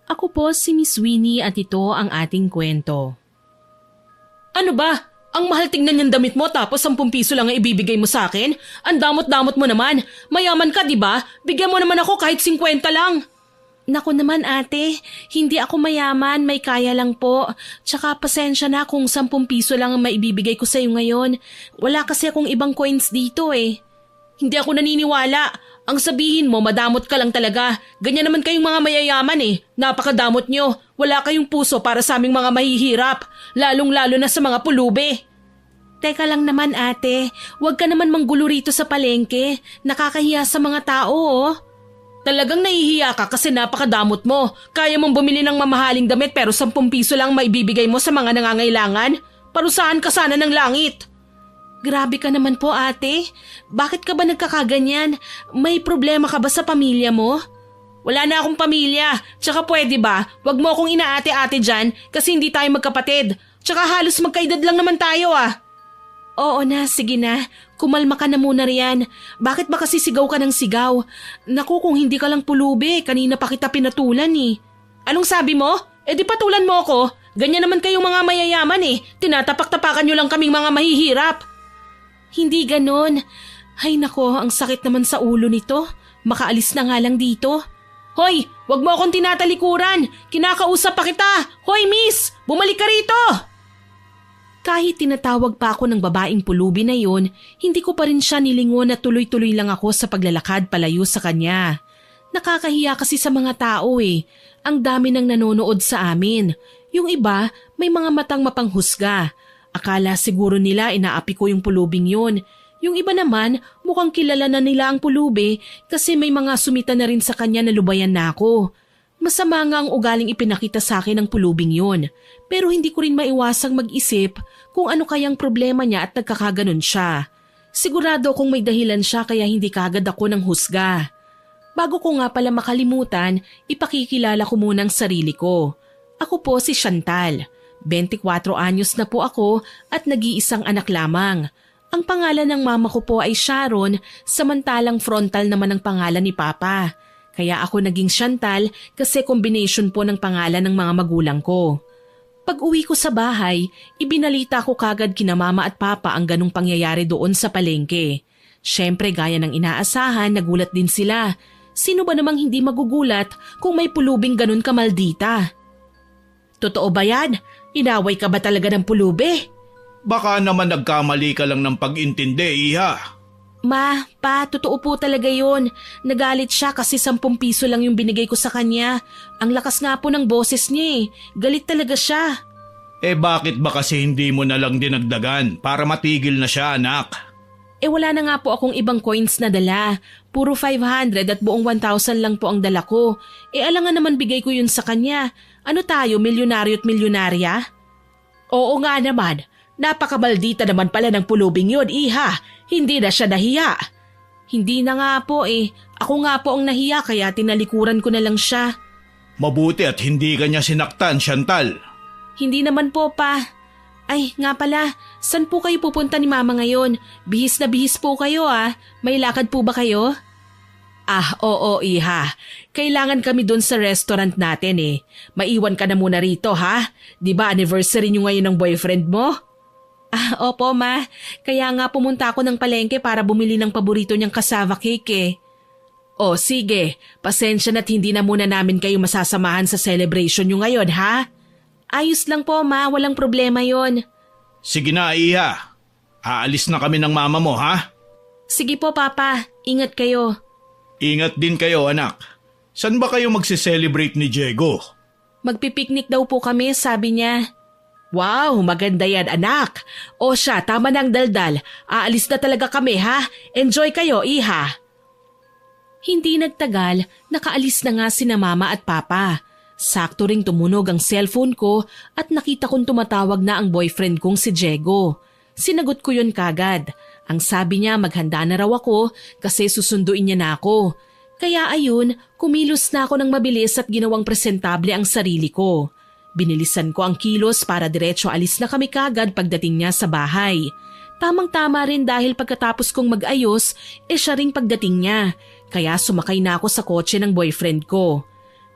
Ako po si Miss Winnie at ito ang ating kwento. Ano ba? Ang mahal tingnan yung damit mo tapos 10 piso lang ang ibibigay mo sa akin? Ang damot-damot mo naman. Mayaman ka, di ba? Bigyan mo naman ako kahit 50 lang. Naku naman ate, hindi ako mayaman, may kaya lang po. Tsaka pasensya na kung 10 piso lang ang maibibigay ko sa iyo ngayon. Wala kasi akong ibang coins dito eh. Hindi ako naniniwala. Ang sabihin mo, madamot ka lang talaga. Ganyan naman kayong mga mayayaman eh. Napakadamot nyo. Wala kayong puso para sa aming mga mahihirap. Lalong-lalo na sa mga pulubi. Teka lang naman ate, huwag ka naman manggulo rito sa palengke. Nakakahiya sa mga tao oh. Talagang nahihiya ka kasi napakadamot mo. Kaya mong bumili ng mamahaling damit pero 10 piso lang maibibigay mo sa mga nangangailangan? Parusahan ka sana ng langit. Grabe ka naman po ate. Bakit ka ba nagkakaganyan? May problema ka ba sa pamilya mo? Wala na akong pamilya. Tsaka pwede ba? Wag mo akong inaate-ate dyan kasi hindi tayo magkapatid. Tsaka halos magkaedad lang naman tayo ah. Oo na, sige na. Kumalma ka na muna riyan. Bakit ba kasi sigaw ka ng sigaw? Naku, kung hindi ka lang pulubi, kanina pa kita pinatulan eh. Anong sabi mo? Di patulan mo ako. Ganyan naman kayong mga mayayaman eh. Tinatapak-tapakan nyo lang kaming mga mahihirap. Hindi ganon. Ay nako, ang sakit naman sa ulo nito. Makaalis na nga lang dito. Hoy, wag mo akong tinatalikuran. Kinakausap pa kita. Hoy miss, bumalik ka rito. Kahit tinatawag pa ako ng babaeng pulubi na yun, hindi ko pa rin siya nilingon na tuloy-tuloy lang ako sa paglalakad palayo sa kanya. Nakakahiya kasi sa mga tao eh. Ang dami nang nanonood sa amin. Yung iba, may mga matang mapanghusga. Akala siguro nila inaapi ko yung pulubing yun. Yung iba naman, mukhang kilala na nila ang pulubi kasi may mga sumita na rin sa kanya na lubayan na ako. Masama nga ang ugaling ipinakita sa akin ng pulubing yun. Pero hindi ko rin maiwasang mag-isip kung ano kayang problema niya at nagkakaganon siya. Sigurado kung may dahilan siya kaya hindi kagad ako ng husga. Bago ko nga pala makalimutan, ipakikilala ko muna ang sarili ko. Ako po si Chantal. 24 anyos na po ako at nag-iisang anak lamang. Ang pangalan ng mama ko po ay Sharon, samantalang frontal naman ang pangalan ni Papa. Kaya ako naging Chantal kasi combination po ng pangalan ng mga magulang ko. Pag uwi ko sa bahay, ibinalita ko kagad kina mama at papa ang ganong pangyayari doon sa palengke. Siyempre gaya ng inaasahan, nagulat din sila. Sino ba namang hindi magugulat kung may pulubing ganon kamaldita? Totoo ba yan? Inaway ka ba talaga ng pulubi? Baka naman nagkamali ka lang ng pag-intindi, iha. Ma, pa, totoo po talaga yun. Nagalit siya kasi 10 piso lang yung binigay ko sa kanya. Ang lakas nga po ng boses niya eh. Galit talaga siya. Bakit ba kasi hindi mo na lang dinagdagan para matigil na siya, anak? Wala na nga po akong ibang coins na dala. Puro 500 at buong 1,000 lang po ang dala ko. Alangan naman bigay ko yun sa kanya. Ano tayo, milyonaryo at milyonarya? Oo nga naman. Napakabaldita naman pala ng pulubing yun, iha. Hindi na siya nahiya. Hindi na nga po eh. Ako nga po ang nahiya kaya tinalikuran ko na lang siya. Mabuti at hindi ka niya sinaktan, Chantal. Hindi naman po pa. Ay, nga pala, saan po kayo pupunta ni mama ngayon? Bihis na bihis po kayo ah. May lakad po ba kayo? Oo iha. Kailangan kami doon sa restaurant natin eh. Maiwan ka na muna rito ha? Di ba anniversary niyo ngayon ng boyfriend mo? Opo ma. Kaya nga pumunta ako ng palengke para bumili ng paborito niyang cassava cake eh. Sige. Pasensya na't hindi na muna namin kayo masasamahan sa celebration niyo ngayon ha? Ayos lang po ma, walang problema yon. Sige na, iha. Aalis na kami ng mama mo, ha? Sige po papa, ingat kayo. Ingat din kayo, anak. San ba kayo magse-celebrate ni Diego? Magpipiknik daw po kami, sabi niya. Wow, maganda yan anak. O siya, tama na ang daldal. Aalis na talaga kami ha. Enjoy kayo, iha. Hindi nagtagal, nakaalis na nga sina mama at papa. Sakto ring tumunog ang cellphone ko at nakita kong tumatawag na ang boyfriend kong si Diego. Sinagot ko yun kagad. Ang sabi niya maghanda na raw ako kasi susunduin niya na ako. Kaya ayun, kumilos na ako ng mabilis at ginawang presentable ang sarili ko. Binilisan ko ang kilos para diretso alis na kami kagad pagdating niya sa bahay. Tamang-tama rin dahil pagkatapos kong mag-ayos, siya ring pagdating niya. Kaya sumakay na ako sa kotse ng boyfriend ko.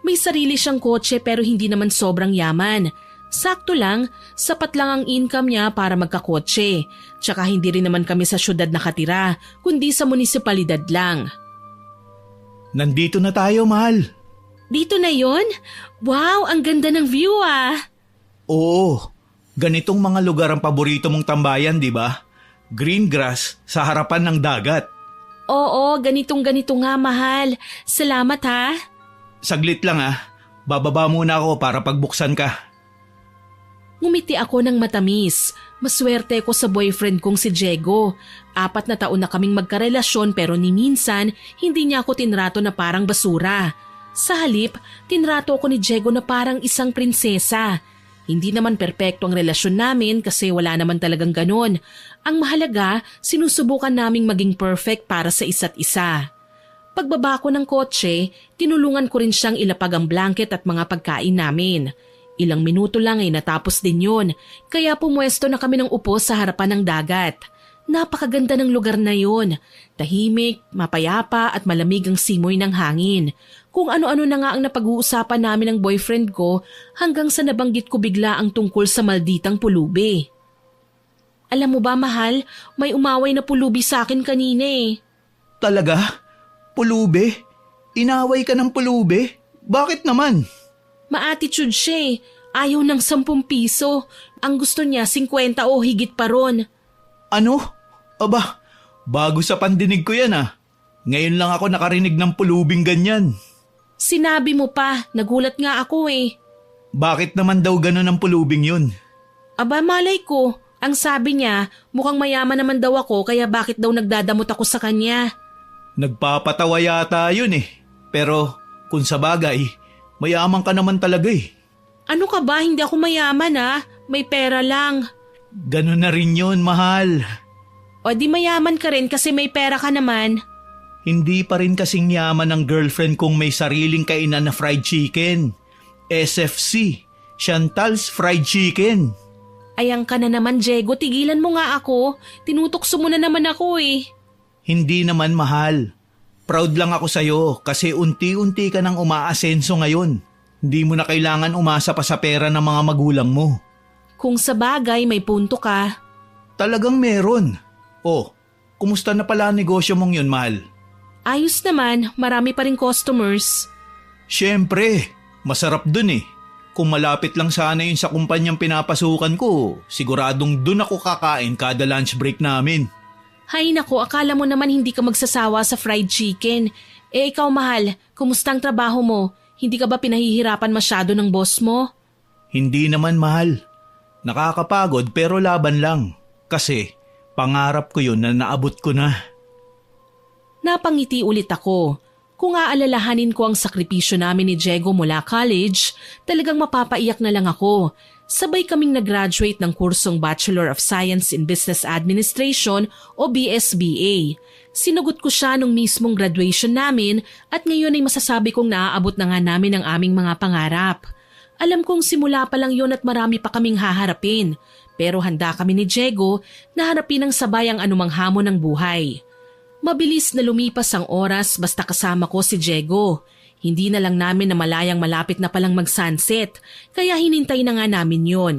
May sarili siyang kotse pero hindi naman sobrang yaman. Sakto lang, sapat lang ang income niya para magkakotse. Tsaka hindi rin naman kami sa syudad nakatira, kundi sa munisipalidad lang. Nandito na tayo, mahal. Dito na yon? Wow, ang ganda ng view ah! Oo, ganitong mga lugar ang paborito mong tambayan, di ba? Green grass sa harapan ng dagat. Oo, ganitong-ganito nga mahal. Salamat ha. Saglit lang bababa muna ako para pagbuksan ka. Ngumiti ako ng matamis. Maswerte ko sa boyfriend kong si Diego. 4 na taon na kaming magkarelasyon pero ni minsan hindi niya ako tinrato na parang basura. Sa halip, tinrato ko ni Diego na parang isang prinsesa. Hindi naman perpekto ang relasyon namin kasi wala naman talagang ganon. Ang mahalaga, sinusubukan naming maging perfect para sa isa't isa. Pagbaba ko ng kotse, tinulungan ko rin siyang ilapag ang blanket at mga pagkain namin. Ilang minuto lang ay natapos din yun, kaya pumwesto na kami ng upo sa harapan ng dagat. Napakaganda ng lugar na yun. Tahimik, mapayapa at malamig ang simoy ng hangin. Kung ano-ano na nga ang napag-uusapan namin ng boyfriend ko hanggang sa nabanggit ko bigla ang tungkol sa malditang pulubi. Alam mo ba mahal, may umaway na pulubi sa akin kanina eh. Talaga? Pulubi? Inaway ka ng pulubi? Bakit naman? Ma-attitude siya eh. Ayaw ng 10 piso. Ang gusto niya 50 o higit pa ron. Ano? Aba, bago sa pandinig ko yan Ngayon lang ako nakarinig ng pulubing ganyan. Sinabi mo pa, nagulat nga ako eh. Bakit naman daw ganun ang pulubing yun? Aba malay ko, ang sabi niya mukhang mayaman naman daw ako kaya bakit daw nagdadamot ako sa kanya. Nagpapatawa yata yun eh. Pero kung sa bagay, mayaman ka naman talaga eh. Ano ka ba? Hindi ako mayaman may pera lang. Ganun na rin yun, mahal. O di mayaman ka rin kasi may pera ka naman. Hindi pa rin kasing yaman ng girlfriend kong may sariling kainan na fried chicken. SFC, Chantal's Fried Chicken. Ayan ka na naman, Diego. Tigilan mo nga ako. Tinutokso mo na naman ako eh. Hindi naman, mahal. Proud lang ako sa'yo kasi unti-unti ka nang umaasenso ngayon. Hindi mo na kailangan umasa pa sa pera ng mga magulang mo. Kung sa bagay, may punto ka. Talagang meron. Kumusta na pala ang negosyo mong yun, mahal? Ayos naman, marami pa rin customers. Siyempre, masarap dun eh. Kung malapit lang sana yun sa kumpanyang pinapasukan ko, siguradong dun ako kakain kada lunch break namin. Hay nako, akala mo naman hindi ka magsasawa sa fried chicken. Ikaw mahal, kumusta ang trabaho mo? Hindi ka ba pinahihirapan masyado ng boss mo? Hindi naman, mahal. Nakakapagod pero laban lang. Kasi pangarap ko yun na naabot ko na. Napangiti ulit ako. Kung aalalahanin ko ang sakripisyo namin ni Diego mula college, talagang mapapaiyak na lang ako. Sabay kaming nag-graduate ng kursong Bachelor of Science in Business Administration o BSBA. Sinagot ko siya nung mismong graduation namin at ngayon ay masasabi kong naaabot na nga namin ang aming mga pangarap. Alam kong simula pa lang yun at marami pa kaming haharapin. Pero handa kami ni Diego na harapin ng sabay ang anumang hamon ng buhay. Mabilis na lumipas ang oras basta kasama ko si Diego. Hindi na lang namin na malayang malapit na palang mag-sunset, kaya hinintay na nga namin yon.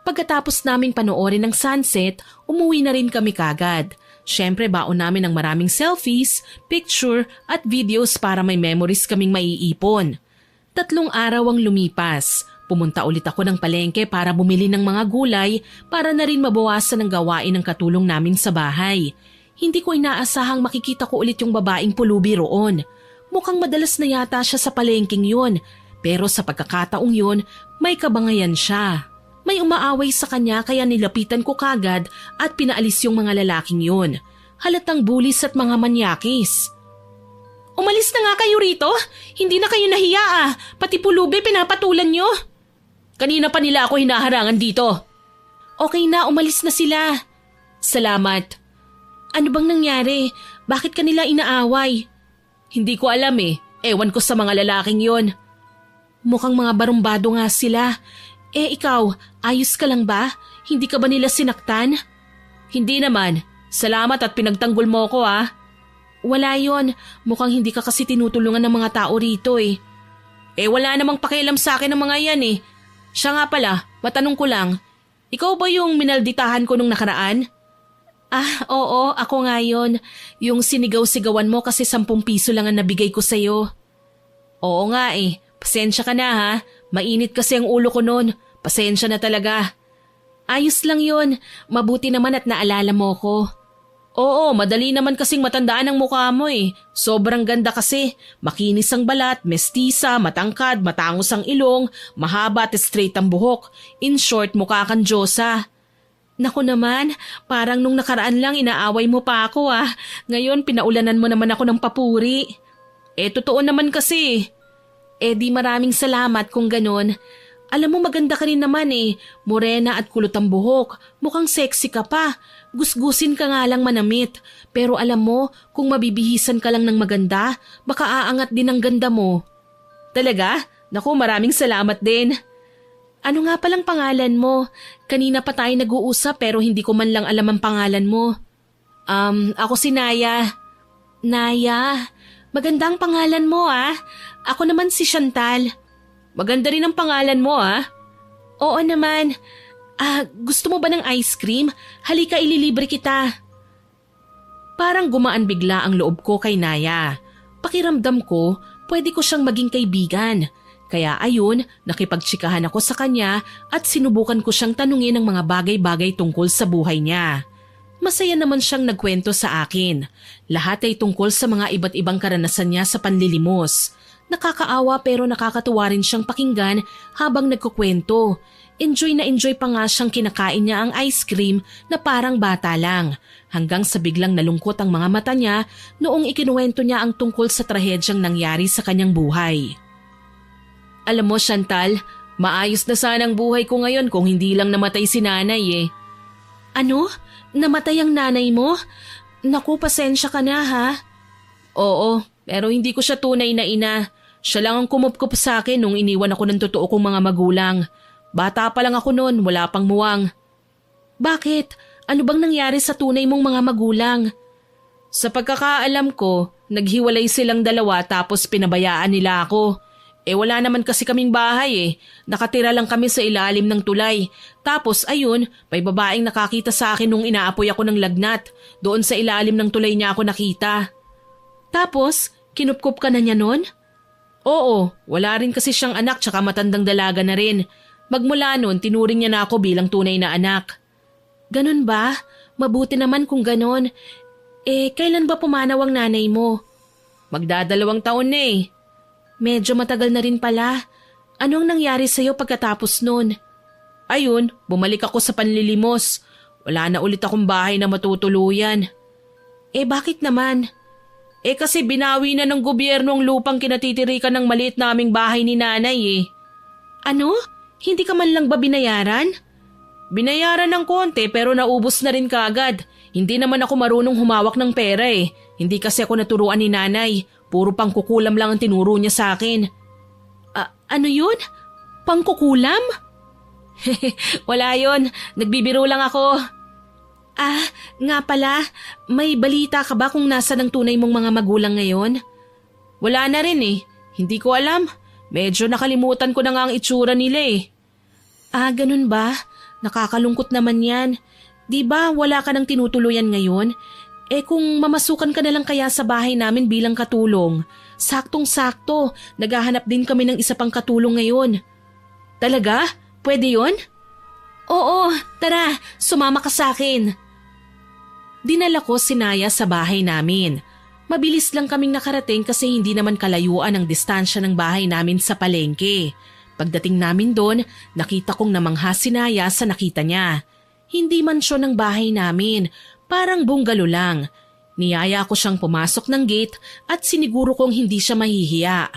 Pagkatapos naming panoorin ng sunset, umuwi na rin kami kagad. Siyempre baon namin ng maraming selfies, picture at videos para may memories kaming maiipon. 3 araw ang lumipas. Pumunta ulit ako ng palengke para bumili ng mga gulay para na rin mabawasan ang gawain ng katulong namin sa bahay. Hindi ko inaasahang makikita ko ulit yung babaeng pulubi roon. Mukhang madalas na yata siya sa palengking yun, pero sa pagkakataong yun, may kabangayan siya. May umaaway sa kanya kaya nilapitan ko kagad at pinaalis yung mga lalaking yun. Halatang bulis at mga manyakis. Umalis na nga kayo rito? Hindi na kayo nahiya Pati pulubi pinapatulan nyo. Kanina pa nila ako hinaharangan dito. Okay na, umalis na sila. Salamat. Ano bang nangyari? Bakit kanila inaaway? Hindi ko alam Ewan ko sa mga lalaking yon. Mukhang mga barumbado nga sila. Ikaw, ayos ka lang ba? Hindi ka ba nila sinaktan? Hindi naman. Salamat at pinagtanggol mo ko Wala yon. Mukhang hindi ka kasi tinutulungan ng mga tao rito Wala namang pakialam sa akin ng mga yan eh. Siya nga pala, matanong ko lang, ikaw ba yung minalditahan ko nung nakaraan? Oo, ako nga yun. Yung sinigaw-sigawan mo kasi 10 piso lang ang nabigay ko sa'yo. Oo nga eh, pasensya ka na ha. Mainit kasi ang ulo ko nun. Pasensya na talaga. Ayos lang yun. Mabuti naman at naalala mo ko. Oo, madali naman kasing matandaan ang mukha mo eh. Sobrang ganda kasi. Makinis ang balat, mestisa, matangkad, matangos ang ilong, mahaba at straight ang buhok. In short, mukha kang Diyosa. Naku naman, parang nung nakaraan lang inaaway mo pa ako ah. Ngayon pinaulanan mo naman ako ng papuri. Totoo naman kasi. Di maraming salamat kung ganon. Alam mo maganda ka rin naman eh. Morena at kulot ang buhok. Mukhang sexy ka pa. Gusgusin ka nga lang manamit. Pero alam mo, kung mabibihisan ka lang ng maganda, baka aangat din ang ganda mo. Talaga? Naku, maraming salamat din. Ano nga palang pangalan mo? Kanina pa tayo nag-uusap pero hindi ko man lang alam ang pangalan mo. Ako si Naya. Naya, magandang pangalan mo ah. Ako naman si Chantal. Maganda rin ang pangalan mo ah. Oo naman. Gusto mo ba ng ice cream? Halika ililibre kita. Parang gumaan bigla ang loob ko kay Naya. Pakiramdam ko, pwede ko siyang maging kaibigan. Kaya ayun, nakipagtsikahan ako sa kanya at sinubukan ko siyang tanungin ng mga bagay-bagay tungkol sa buhay niya. Masaya naman siyang nagkwento sa akin. Lahat ay tungkol sa mga iba't ibang karanasan niya sa panlilimos. Nakakaawa pero nakakatuwa rin siyang pakinggan habang nagkukwento. Enjoy na enjoy pa nga siyang kinakain niya ang ice cream na parang bata lang. Hanggang sa biglang nalungkot ang mga mata niya noong ikinuwento niya ang tungkol sa trahedyang nangyari sa kanyang buhay. Alam mo Chantal, maayos na sana ang buhay ko ngayon kung hindi lang namatay si nanay eh. Ano? Namatay ang nanay mo? Naku, pasensya ka na ha? Oo, pero hindi ko siya tunay na ina. Siya lang ang kumupkup sa akin nung iniwan ako ng totoo kong mga magulang. Bata pa lang ako noon, wala pang muwang. Bakit? Ano bang nangyari sa tunay mong mga magulang? Sa pagkakaalam ko, naghiwalay silang dalawa tapos pinabayaan nila ako. Wala naman kasi kaming bahay eh. Nakatira lang kami sa ilalim ng tulay. Tapos ayun, may babaeng nakakita sa akin nung inaapoy ako ng lagnat. Doon sa ilalim ng tulay niya ako nakita. Tapos, kinupkup ka na niya nun? Oo, wala rin kasi siyang anak tsaka matandang dalaga na rin. Magmula nun, tinuring niya na ako bilang tunay na anak. Ganon ba? Mabuti naman kung ganon. Kailan ba pumanaw ang nanay mo? Magdadalawang taon na eh. Medyo matagal na rin pala. Anong nangyari sa'yo pagkatapos nun? Ayun, bumalik ako sa panlilimos. Wala na ulit akong bahay na matutuluyan. Bakit naman? Kasi binawi na ng gobyerno ang lupang kinatitirikan ng maliit naming bahay ni nanay eh. Ano? Hindi ka man lang ba binayaran? Binayaran ng konti pero naubos na rin kaagad. Hindi naman ako marunong humawak ng pera eh. Hindi kasi ako naturuan ni nanay. Puro pangkukulam lang ang tinuro niya sa akin. Ano yun? Pangkukulam? Wala yun. Nagbibiro lang ako. Nga pala, may balita ka ba kung nasa ng tunay mong mga magulang ngayon? Wala na rin eh. Hindi ko alam. Medyo nakalimutan ko na nga ang itsura nila eh. Ganun ba? Nakakalungkot naman yan. Di ba wala ka nang tinutuluyan ngayon? Kung mamasukan ka na lang kaya sa bahay namin bilang katulong. Saktong-sakto, naghahanap din kami ng isa pang katulong ngayon. Talaga? Pwede yun? Oo, tara, sumama ka sa akin. Dinala ko si Naya sa bahay namin. Mabilis lang kaming nakarating kasi hindi naman kalayuan ang distansya ng bahay namin sa palengke. Pagdating namin doon, nakita kong namangha si Naya sa nakita niya. Hindi mansyon ng bahay namin, parang bungalo lang. Niyaya ko siyang pumasok ng gate at siniguro kong hindi siya mahihiya.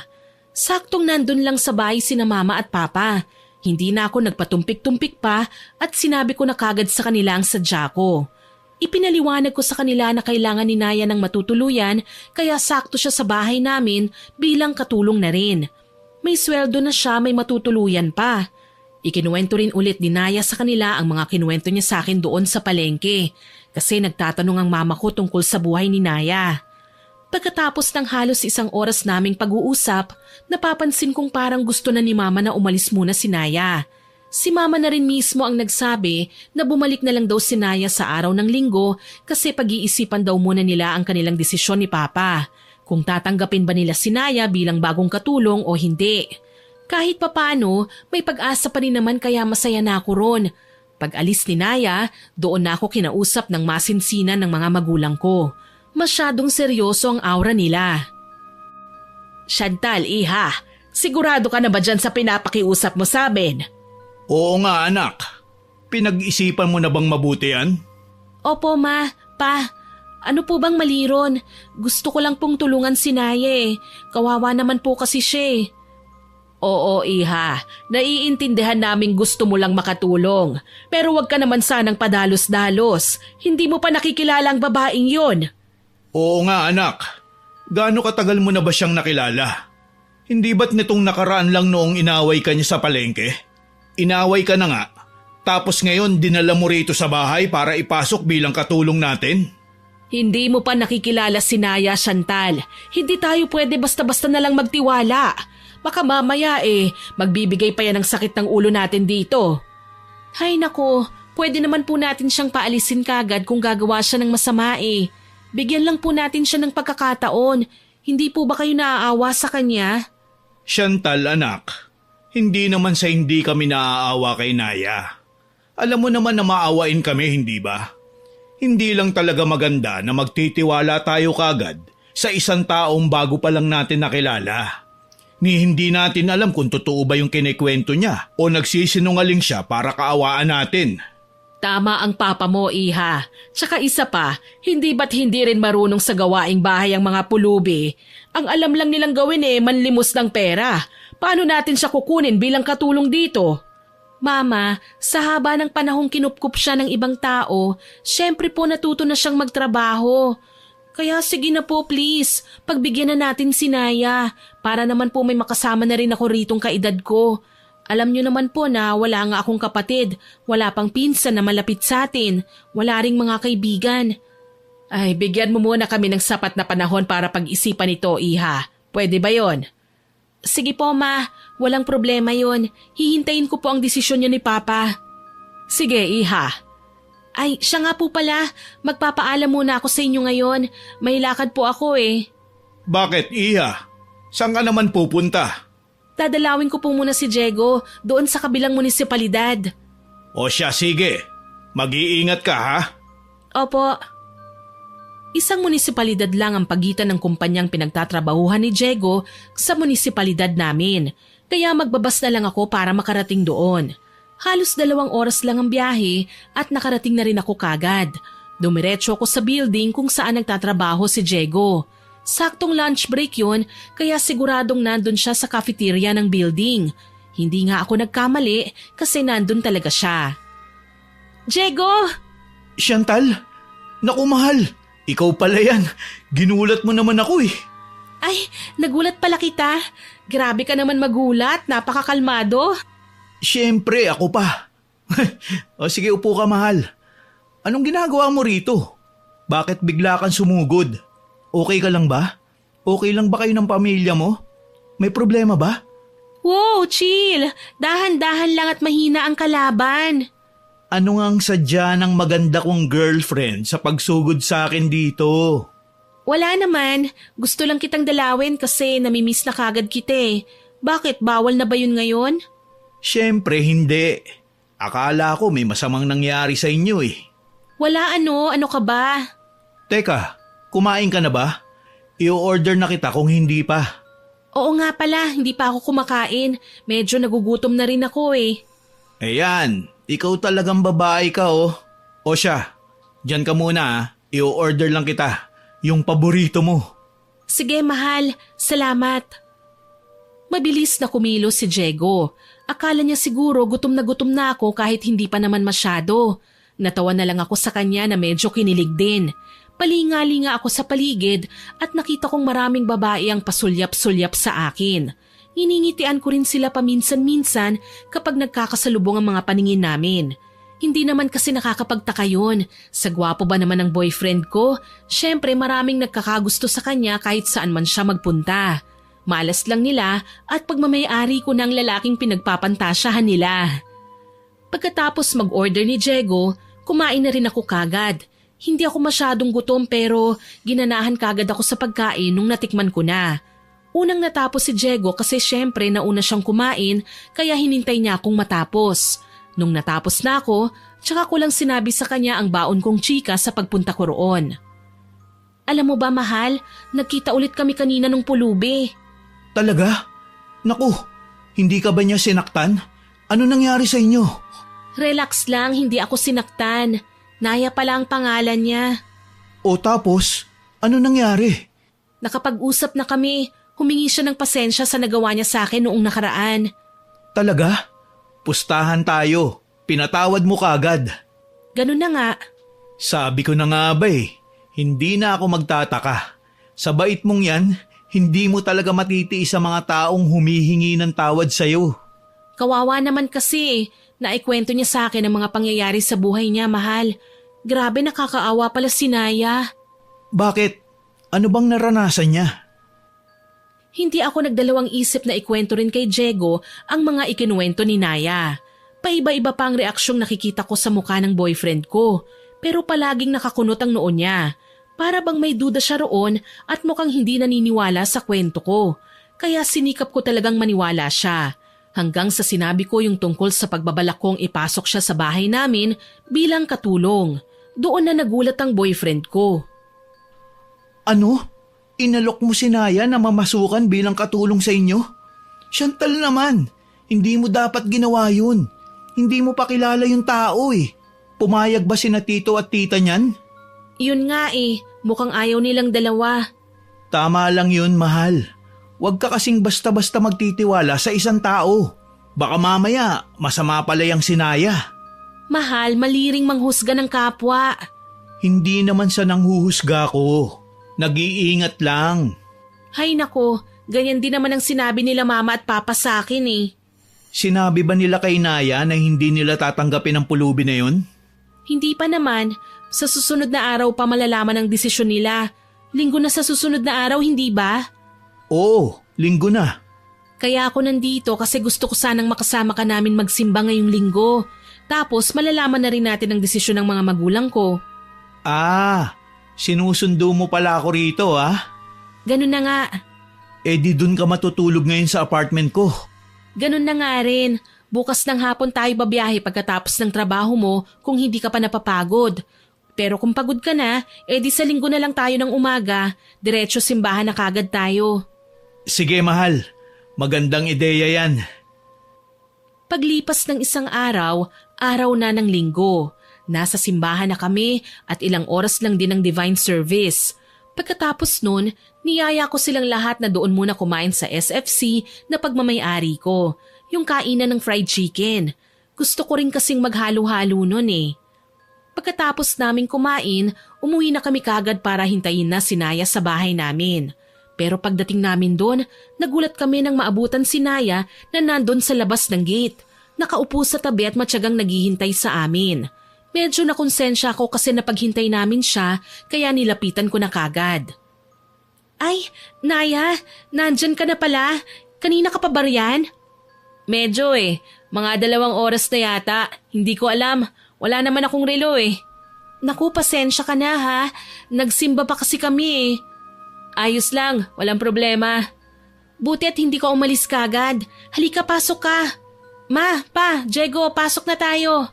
Saktong nandun lang sa bahay sina mama at papa. Hindi na ako nagpatumpik-tumpik pa at sinabi ko na kagad sa kanila ang sadya ko. Ipinaliwanag ko sa kanila na kailangan ni Naya ng matutuluyan kaya sakto siya sa bahay namin bilang katulong na rin. May sweldo na siya, may matutuluyan pa. Ikinuwento rin ulit ni Naya sa kanila ang mga kinuwento niya sa akin doon sa palengke kasi nagtatanong ang mama ko tungkol sa buhay ni Naya. Pagkatapos ng halos 1 oras naming pag-uusap, napapansin kong parang gusto na ni Mama na umalis muna si Naya. Si Mama na rin mismo ang nagsabi na bumalik na lang daw si Naya sa araw ng linggo kasi pag-iisipan daw muna nila ang kanilang desisyon ni Papa. Kung tatanggapin ba nila si Naya bilang bagong katulong o hindi. Kahit papano, may pag-asa pa rin naman kaya masaya na ako ron. Pag alis ni Naya, doon na ako kinausap ng masinsinan ng mga magulang ko. Masyadong seryoso ang aura nila. Chantal, iha, sigurado ka na ba dyan sa pinapakiusap mo sa amin? Oo nga anak. Pinag-isipan mo na bang mabuti yan? Opo ma, pa. Ano po bang mali ron? Gusto ko lang pong tulungan si Naya eh. Kawawa naman po kasi siya eh. Oo iha, naiintindihan naming gusto mo lang makatulong. Pero wag ka naman sanang padalos-dalos. Hindi mo pa nakikilala ang babaeng yon. Oo nga anak. Gaano katagal mo na ba siyang nakilala? Hindi ba't nitong nakaraan lang noong inaway ka niya sa palengke? Inaway ka na nga. Tapos ngayon dinala mo rito sa bahay para ipasok bilang katulong natin? Hindi mo pa nakikilala si Naya, Chantal. Hindi tayo pwede basta-basta na lang magtiwala. Baka mamaya magbibigay pa yan ng sakit ng ulo natin dito. Hay nako, pwede naman po natin siyang paalisin kagad kung gagawa siya ng masama eh. Bigyan lang po natin siya ng pagkakataon. Hindi po ba kayo naaawa sa kanya? Chantal anak, hindi naman sa hindi kami naaawa kay Naya. Alam mo naman na maawain kami, hindi ba? Hindi lang talaga maganda na magtitiwala tayo kagad sa isang taong bago pa lang natin nakilala. Ni hindi natin alam kung totoo ba yung kinikwento niya o nagsisinungaling siya para kaawaan natin. Tama ang papa mo, iha. Tsaka isa pa, hindi ba't hindi rin marunong sa gawaing bahay ang mga pulubi? Ang alam lang nilang gawin manlimos ng pera. Paano natin siya kukunin bilang katulong dito? Mama, sa haba ng panahong kinupkup siya ng ibang tao, syempre po natuto na siyang magtrabaho. Kaya sige na po please, pagbigyan na natin si Naya para naman po may makasama na rin ako ritong kaedad ko. Alam niyo naman po na wala nga akong kapatid, wala pang pinsan na malapit sa atin, wala ring mga kaibigan. Ay, bigyan mo muna kami ng sapat na panahon para pag-isipan ito, iha. Pwede ba yon? Sige po ma, walang problema yon. Hihintayin ko po ang desisyon niyo ni Papa. Sige, iha. Ay, siya nga po pala, magpapaalam muna ako sa inyo ngayon. May lakad po ako eh. Bakit, Iha? Saan ka naman pupunta? Dadalawin ko po muna si Diego doon sa kabilang munisipalidad. O siya, sige. Mag-iingat ka, ha? Opo. Isang munisipalidad lang ang pagitan ng kumpanyang pinagtatrabahuhan ni Diego sa munisipalidad namin. Kaya magbabas na lang ako para makarating doon. Halos 2 oras lang ang biyahe at nakarating na rin ako kagad. Dumiretso ako sa building kung saan nagtatrabaho si Diego. Saktong lunch break yun, kaya siguradong nandun siya sa cafeteria ng building. Hindi nga ako nagkamali kasi nandun talaga siya. Diego! Chantal? Naku mahal, ikaw pala yan. Ginulat mo naman ako eh. Ay, nagulat pala kita. Grabe ka naman magulat, napakakalmado. Siyempre, ako pa. O sige, upo ka mahal. Anong ginagawa mo rito? Bakit bigla kang sumugod? Okay ka lang ba? Okay lang ba kayo ng pamilya mo? May problema ba? Wow, chill. Dahan-dahan lang at mahina ang kalaban. Ano ngang sadya ng maganda kong girlfriend sa pagsugod sa akin dito? Wala naman. Gusto lang kitang dalawin kasi namimiss na kagad kita eh. Bakit? Bawal na ba yun ngayon? Siyempre hindi. Akala ko may masamang nangyari sa inyo eh. Wala ano ka ba? Teka, kumain ka na ba? I-order na kita kung hindi pa. Oo nga pala, hindi pa ako kumakain. Medyo nagugutom na rin ako eh. Ayan, ikaw talagang babae ka oh. O siya, dyan ka muna ah. I-order lang kita. Yung paborito mo. Sige mahal, salamat. Mabilis na kumilos si Diego. Akala niya siguro gutom na ako kahit hindi pa naman masyado. Natawa na lang ako sa kanya na medyo kinilig din. Palingali nga ako sa paligid at nakita kong maraming babae ang pasulyap-sulyap sa akin. Iningitian ko rin sila paminsan-minsan kapag nagkakasalubong ang mga paningin namin. Hindi naman kasi nakakapagtaka yun. Sa gwapo ba naman ng boyfriend ko? Syempre maraming nagkakagusto sa kanya kahit saan man siya magpunta. Malas lang nila at pagmamayari ko ng lalaking pinagpapantasyahan nila. Pagkatapos mag-order ni Diego, kumain na rin ako kagad. Hindi ako masyadong gutom pero ginanahan kagad ako sa pagkain nung natikman ko na. Unang natapos si Diego kasi syempre nauna siyang kumain kaya hinintay niya akong matapos. Nung natapos na ako, tsaka ko lang sinabi sa kanya ang baon kong chika sa pagpunta ko roon. Alam mo ba mahal, nagkita ulit kami kanina nung pulubi. Talaga? Naku, hindi ka ba niya sinaktan? Ano nangyari sa inyo? Relax lang, hindi ako sinaktan. Naya pala ang pangalan niya. O tapos, ano nangyari? Nakapag-usap na kami, humingi siya ng pasensya sa nagawa niya sa akin noong nakaraan. Talaga? Pustahan tayo. Pinatawad mo kagad. Ganun na nga. Sabi ko na nga ba hindi na ako magtataka. Sa bait mong yan, hindi mo talaga matitiis sa mga taong humihingi ng tawad sa'yo. Kawawa naman kasi naikwento niya sa akin ang mga pangyayari sa buhay niya, mahal. Grabe nakakaawa pala si Naya. Bakit? Ano bang naranasan niya? Hindi ako nagdalawang isip na ikwento rin kay Diego ang mga ikinuwento ni Naya. Paiba-iba pa ang reaksyong nakikita ko sa mukha ng boyfriend ko, pero palaging nakakunot ang noo niya. Para bang may duda siya roon at mukhang hindi naniniwala sa kwento ko. Kaya sinikap ko talagang maniwala siya. Hanggang sa sinabi ko yung tungkol sa pagbabalak kong ipasok siya sa bahay namin bilang katulong. Doon na nagulat ang boyfriend ko. Ano? Inalok mo si Naya na mamasukan bilang katulong sa inyo? Chantal naman, hindi mo dapat ginawa yun. Hindi mo pa kilala yung tao Pumayag ba sina tito at tita niyan? Yun nga mukhang ayaw nilang dalawa. Tama lang yun, mahal. Huwag ka kasing basta-basta magtitiwala sa isang tao. Baka mamaya, masama pala yung si Naya. Mahal, maliring manghusga ng kapwa. Hindi naman sa nanghuhusga ko. Nag-iingat lang. Hay nako, ganyan din naman ang sinabi nila mama at papa sa akin Sinabi ba nila kay Naya na hindi nila tatanggapin ang pulubi na yun? Hindi pa naman. Sa susunod na araw pa malalaman ang desisyon nila. Linggo na sa susunod na araw, hindi ba? Oo, linggo na. Kaya ako nandito kasi gusto ko sanang makasama ka namin magsimba ngayong linggo. Tapos malalaman na rin natin ang desisyon ng mga magulang ko. Sinusundo mo pala ako rito Ganun na nga. Di dun ka matutulog ngayon sa apartment ko. Ganun na nga rin. Bukas ng hapon tayo babiyahe pagkatapos ng trabaho mo kung hindi ka pa napapagod. Pero kung pagod ka na, di sa linggo na lang tayo ng umaga. Diretso simbahan na kagad tayo. Sige mahal, magandang ideya yan. Paglipas ng isang araw, araw na ng linggo. Nasa simbahan na kami at ilang oras lang din ang divine service. Pagkatapos nun, niyaya ko silang lahat na doon muna kumain sa SFC na pagmamayari ko, yung kainan ng fried chicken. Gusto ko rin kasing maghalo-halo nun Pagkatapos naming kumain, umuwi na kami kagad para hintayin na si Naya sa bahay namin. Pero pagdating namin doon, nagulat kami nang maabutan si Naya na nandun sa labas ng gate. Nakaupo sa tabi at matyagang naghihintay sa amin. Medyo nakonsensya ako kasi napaghintay namin siya kaya nilapitan ko na kagad. Ay, Naya, nandyan ka na pala. Kanina ka pa ba riyan? Medyo mga 2 oras na yata. Hindi ko alam. Wala naman akong relo Naku, pasensya ka na ha. Nagsimba pa kasi kami Ayos lang, walang problema. Buti at hindi ka umalis kagad. Halika, pasok ka. Ma, pa, Diego, pasok na tayo.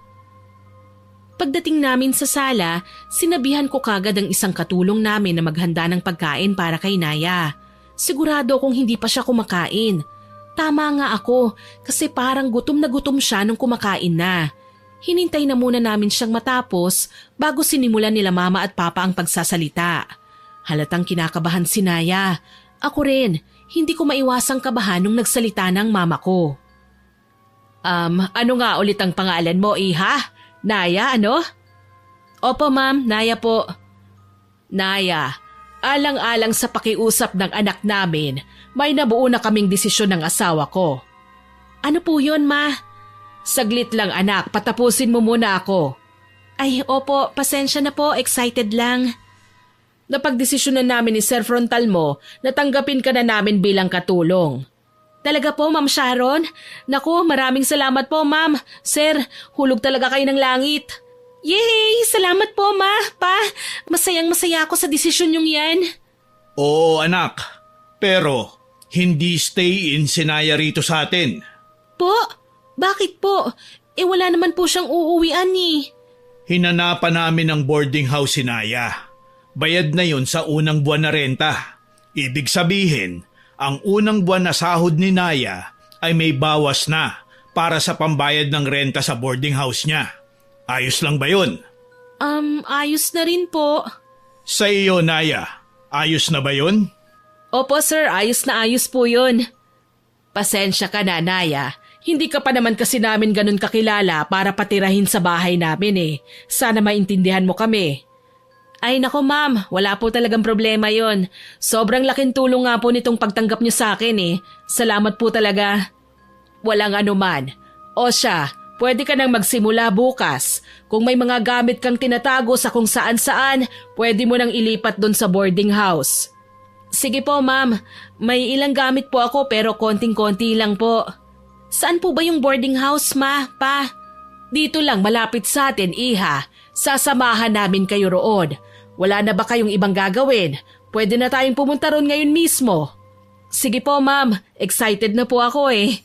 Pagdating namin sa sala, sinabihan ko kagad ang isang katulong namin na maghanda ng pagkain para kay Naya. Sigurado kung hindi pa siya kumakain. Tama nga ako kasi parang gutom na gutom siya nung kumakain na. Hinintay na muna namin siyang matapos bago sinimulan nila mama at papa ang pagsasalita. Halatang kinakabahan si Naya. Ako rin, hindi ko maiwasang kabahan nung nagsalita ng mama ko. Ano nga ulit ang pangalan mo, iha? Naya, ano? Opo, ma'am, Naya po. Naya, alang-alang sa pakiusap ng anak namin, may nabuo na kaming desisyon ng asawa ko. Ano po yun, ma? Saglit lang anak, patapusin mo muna ako. Ay, opo, pasensya na po, excited lang. Napagdesisyonan namin ni Sir Frontal mo na tanggapin ka na namin bilang katulong. Talaga po, Ma'am Sharon? Naku, maraming salamat po, Ma'am. Sir, hulog talaga kayo ng langit. Yay! Salamat po, Ma, Pa. Masayang-masaya ako sa desisyon niyong yan. Oo anak, pero hindi stay in si Naya rito sa atin. Po? Bakit po? Wala naman po siyang uuwian ni. Hinanapan namin ng boarding house si Naya. Bayad na yun sa unang buwan na renta. Ibig sabihin, ang unang buwan na sahod ni Naya ay may bawas na para sa pambayad ng renta sa boarding house niya. Ayos lang ba yun? Ayos na rin po. Sa iyo, Naya, ayos na ba yun? Opo sir, ayos na ayos po yun. Pasensya ka na, Naya. Hindi ka pa naman kasi namin ganun kakilala para patirahin sa bahay namin eh. Sana maintindihan mo kami. Ay nako ma'am, wala po talagang problema yon. Sobrang laking tulong nga po nitong pagtanggap niyo sa akin eh. Salamat po talaga. Walang anuman. O siya, pwede ka nang magsimula bukas. Kung may mga gamit kang tinatago sa kung saan-saan, pwede mo nang ilipat doon sa boarding house. Sige po ma'am, may ilang gamit po ako pero konting-konti lang po. Saan po ba yung boarding house, Ma, Pa? Dito lang malapit sa atin, Iha. Sasamahan namin kayo roon. Wala na ba kayong ibang gagawin? Pwede na tayong pumunta roon ngayon mismo. Sige po ma'am, excited na po ako eh.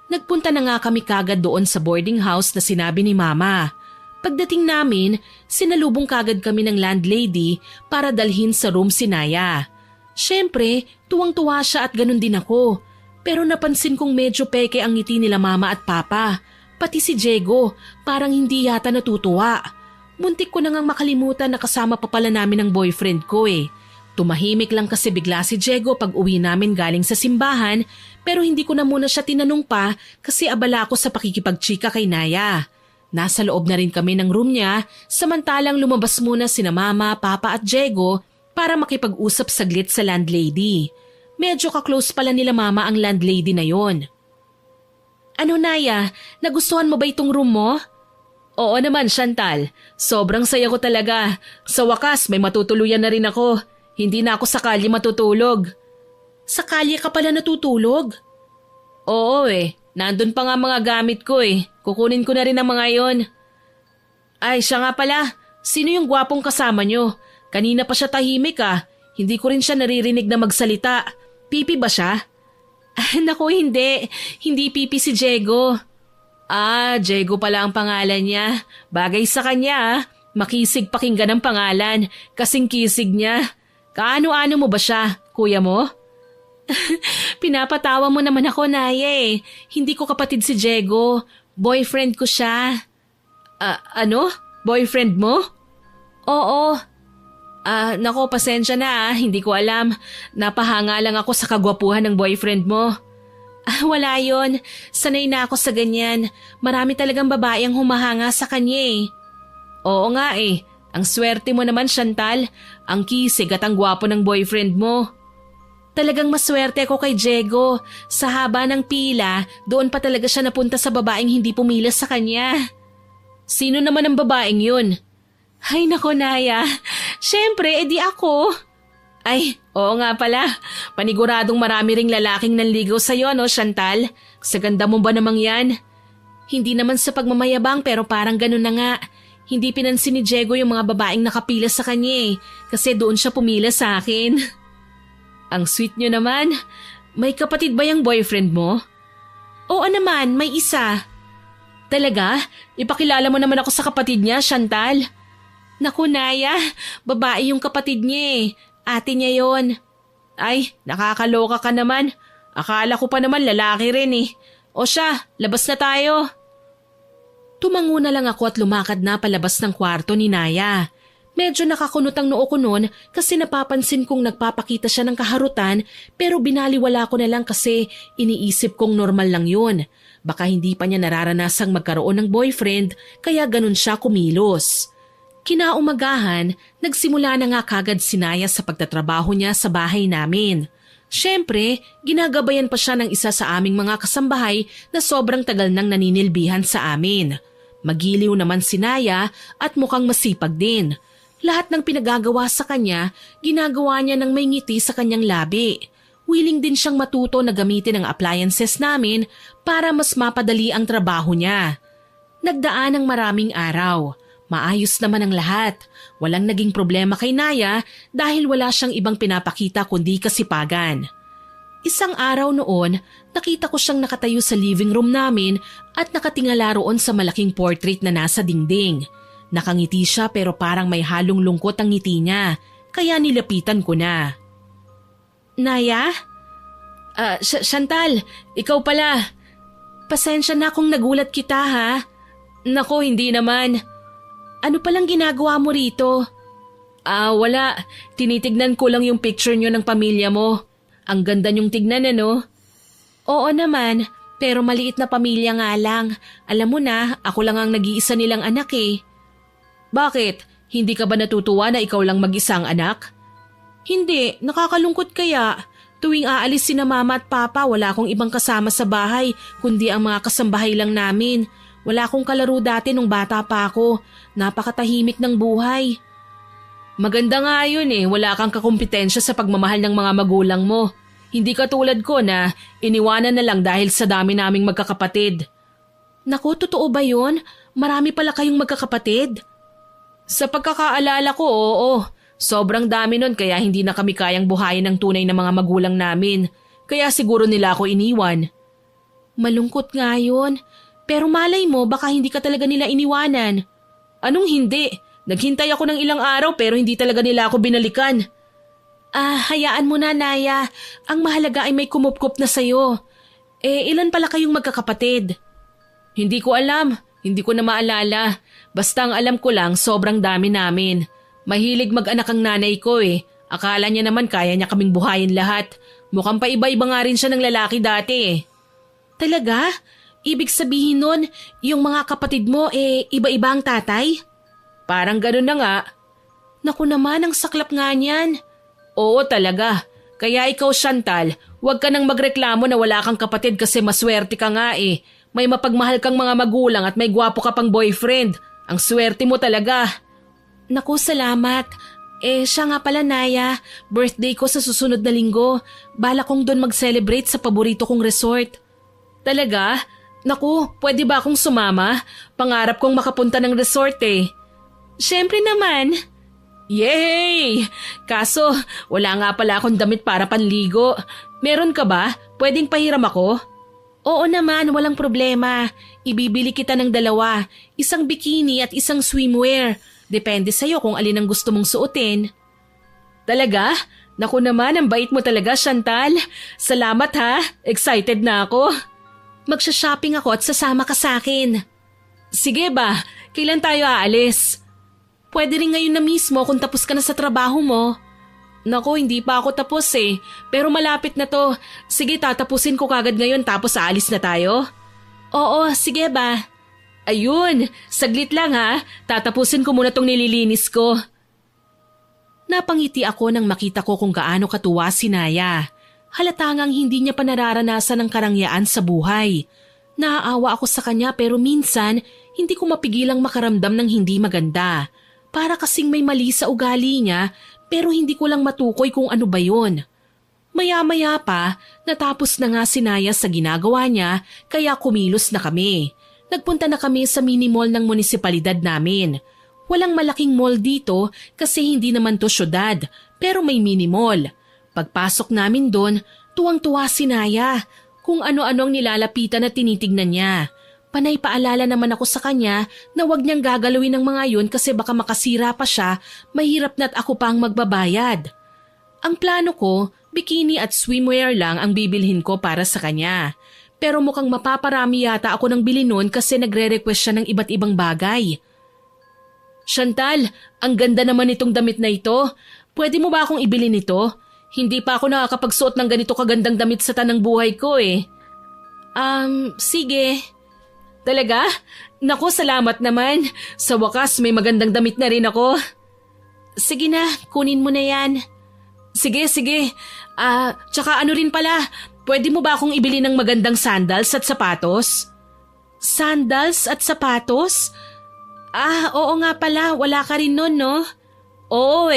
Nagpunta na nga kami kagad doon sa boarding house na sinabi ni Mama. Pagdating namin, sinalubong kagad kami ng landlady para dalhin sa room si Naya. Siyempre, tuwang-tuwa siya at ganun din ako. Pero napansin kong medyo peke ang ngiti nila Mama at Papa. Pati si Diego, parang hindi yata natutuwa. Muntik ko na ngang makalimutan na kasama pa pala namin ang boyfriend ko eh. Tumahimik lang kasi bigla si Diego pag uwi namin galing sa simbahan pero hindi ko na muna siya tinanong pa kasi abala ako sa pakikipagchika kay Naya. Nasa loob na rin kami ng room niya samantalang lumabas muna sina Mama, Papa at Diego para makipag-usap saglit sa landlady. Medyo ka-close pala nila Mama ang landlady na yon. Ano Naya, nagustuhan mo ba itong room mo? Oo naman Chantal, sobrang saya ko talaga. Sa wakas may matutuluyan na rin ako. Hindi na ako sa kalye matutulog. Sa kalye ka pala natutulog? Oo eh, nandun pa nga mga gamit ko eh. Kukunin ko na rin ang mga yon. Ay siya nga pala, sino yung gwapong kasama nyo? Kanina pa siya tahimik ah. Hindi ko rin siya naririnig na magsalita. Pipi ba siya? Naku hindi, hindi pipi si Diego. Diego pala ang pangalan niya. Bagay sa kanya ah. Makisig pakinggan ang pangalan. Kasing kisig niya. Kaano-ano mo ba siya, kuya mo? Pinapatawa mo naman ako, Naya eh. Hindi ko kapatid si Diego. Boyfriend ko siya. Ano? Boyfriend mo? Oo. Nako, pasensya na ah. Hindi ko alam. Napahanga lang ako sa kagwapuhan ng boyfriend mo. Wala yon. Sanay na ako sa ganyan. Marami talagang babae ang humahanga sa kanya eh. Oo nga eh. Ang swerte mo naman, Chantal. Ang kisig at ang gwapo ng boyfriend mo. Talagang maswerte ako kay Diego. Sa haba ng pila, doon pa talaga siya napunta sa babaeng hindi pumila sa kanya. Sino naman ang babaeng yun? Ay nako, Naya. Siyempre, edi ako. Ay, oo nga pala. Paniguradong marami ring lalaking nanligaw sa'yo, no, Chantal? Sa ganda mo ba namang yan? Hindi naman sa pagmamayabang pero parang ganun na nga. Hindi pinansin ni Diego yung mga babaeng nakapila sa kanya eh, kasi doon siya pumila sa akin. Ang sweet nyo naman. May kapatid ba yung boyfriend mo? Oo naman, may isa. Talaga? Ipakilala mo naman ako sa kapatid niya, Chantal. Naku, Naya, babae yung kapatid niya eh. Ate niya yon. Ay, nakakaloka ka naman. Akala ko pa naman lalaki rin eh. O siya, labas na tayo. Tumango na lang ako at lumakad na palabas ng kwarto ni Naya. Medyo nakakunot ang noo ko noon kasi napapansin kong nagpapakita siya ng kaharutan pero binaliwala ko na lang kasi iniisip kong normal lang yun. Baka hindi pa niya nararanasang magkaroon ng boyfriend kaya ganun siya kumilos. Kinaumagahan, nagsimula na nga kagad si Naya sa pagtatrabaho niya sa bahay namin. Siyempre, ginagabayan pa siya ng isa sa aming mga kasambahay na sobrang tagal nang naninilbihan sa amin. Magiliw naman si Naya at mukhang masipag din. Lahat ng pinagagawa sa kanya, ginagawa niya ng may ngiti sa kanyang labi. Willing din siyang matuto na gamitin ang appliances namin para mas mapadali ang trabaho niya. Nagdaan ng maraming araw. Maayos naman ang lahat. Walang naging problema kay Naya dahil wala siyang ibang pinapakita kundi kasipagan. Isang araw noon, nakita ko siyang nakatayo sa living room namin at nakatingala roon sa malaking portrait na nasa dingding. Nakangiti siya pero parang may halong lungkot ang ngiti niya, kaya nilapitan ko na. Naya? Chantal, ikaw pala. Pasensya na kung nagulat kita ha. Nako, hindi naman. Ano palang ginagawa mo rito? Wala. Tinitignan ko lang yung picture nyo ng pamilya mo. Ang ganda nyong tignan ano? Oo naman, pero maliit na pamilya nga lang. Alam mo na, ako lang ang nag-iisa nilang anak eh. Bakit? Hindi ka ba natutuwa na ikaw lang mag-isang anak? Hindi, nakakalungkot kaya. Tuwing aalis sina mama at papa, wala akong ibang kasama sa bahay, kundi ang mga kasambahay lang namin. Wala akong kalaro dati nung bata pa ako. Napakatahimik ng buhay. Maganda nga yun eh, wala kang kakumpetensya sa pagmamahal ng mga magulang mo. Hindi ka tulad ko na iniwanan na lang dahil sa dami naming magkakapatid. Naku, totoo ba yun? Marami pala kayong magkakapatid? Sa pagkakaalala ko, oo. Sobrang dami nun kaya hindi na kami kayang buhayin ng tunay na mga magulang namin. Kaya siguro nila ako iniwan. Malungkot nga yun. Pero malay mo baka hindi ka talaga nila iniwanan. Anong hindi? Naghintay ako ng ilang araw pero hindi talaga nila ako binalikan. Hayaan mo na Naya. Ang mahalaga ay may kumupkup na sayo. Ilan pala kayong magkakapatid? Hindi ko alam. Hindi ko na maalala. Basta ang alam ko lang sobrang dami namin. Mahilig mag-anak ang nanay ko eh. Akala niya naman kaya niya kaming buhayin lahat. Mukhang pa iba-iba nga rin siya ng lalaki dati eh. Talaga? Ibig sabihin nun, yung mga kapatid mo iba-iba ang tatay? Parang ganun na nga. Naku naman, ang saklap nga niyan. Oo talaga. Kaya ikaw Chantal, huwag ka nang magreklamo na wala kang kapatid kasi maswerte ka nga eh. May mapagmahal kang mga magulang at may gwapo ka pang boyfriend. Ang swerte mo talaga. Naku, salamat. Siya nga pala Naya, birthday ko sa susunod na linggo. Bala kong doon mag-celebrate sa paborito kong resort. Talaga? Naku, pwede ba akong sumama? Pangarap kong makapunta ng resort eh. Siyempre naman. Yay! Kaso, wala nga pala akong damit para panligo. Meron ka ba? Pwedeng pahiram ako? Oo naman, walang problema. Ibibili kita ng dalawa. Isang bikini at isang swimwear. Depende sa'yo kung alin ang gusto mong suotin. Talaga? Naku naman, ang bait mo talaga, Chantal. Salamat ha. Excited na ako. Magsha-shopping ako at sasama ka sa akin. Sige ba? Kailan tayo aalis? Pwede rin ngayon na mismo kung tapos ka na sa trabaho mo. Naku, hindi pa ako tapos eh. Pero malapit na to. Sige, tatapusin ko kagad ngayon tapos aalis na tayo? Oo, sige ba? Ayun, saglit lang ha. Tatapusin ko muna tong nililinis ko. Napangiti ako nang makita ko kung gaano katuwa si Naya. Halatangang hindi niya pa nararanasan ng karangyaan sa buhay. Naaawa ako sa kanya pero minsan hindi ko mapigilang makaramdam ng hindi maganda. Para kasing may mali sa ugali niya pero hindi ko lang matukoy kung ano ba yun. Maya-maya pa, natapos na nga si Naya sa ginagawa niya kaya kumilos na kami. Nagpunta na kami sa mini mall ng munisipalidad namin. Walang malaking mall dito kasi hindi naman to syudad pero may mini mall. Pagpasok namin doon, tuwang-tuwa si Naya kung ano-ano ang nilalapitan at tinitignan niya. Panay paalala naman ako sa kanya na wag niyang gagalawin ng mga yun kasi baka makasira pa siya, mahirap na't ako pa ang magbabayad. Ang plano ko, bikini at swimwear lang ang bibilhin ko para sa kanya. Pero mukhang mapaparami yata ako ng bili noon kasi nagre-request siya ng iba't ibang bagay. Chantal, ang ganda naman itong damit na ito. Pwede mo ba akong ibili nito? Hindi pa ako nakakapagsuot ng ganito kagandang damit sa tanang buhay ko eh. Sige. Talaga? Naku, salamat naman. Sa wakas may magandang damit na rin ako. Sige na, kunin mo na yan. Sige. Tsaka ano rin pala, pwede mo ba akong ibili ng magandang sandals at sapatos? Sandals at sapatos? Oo nga pala, wala ka rin nun, no? Oo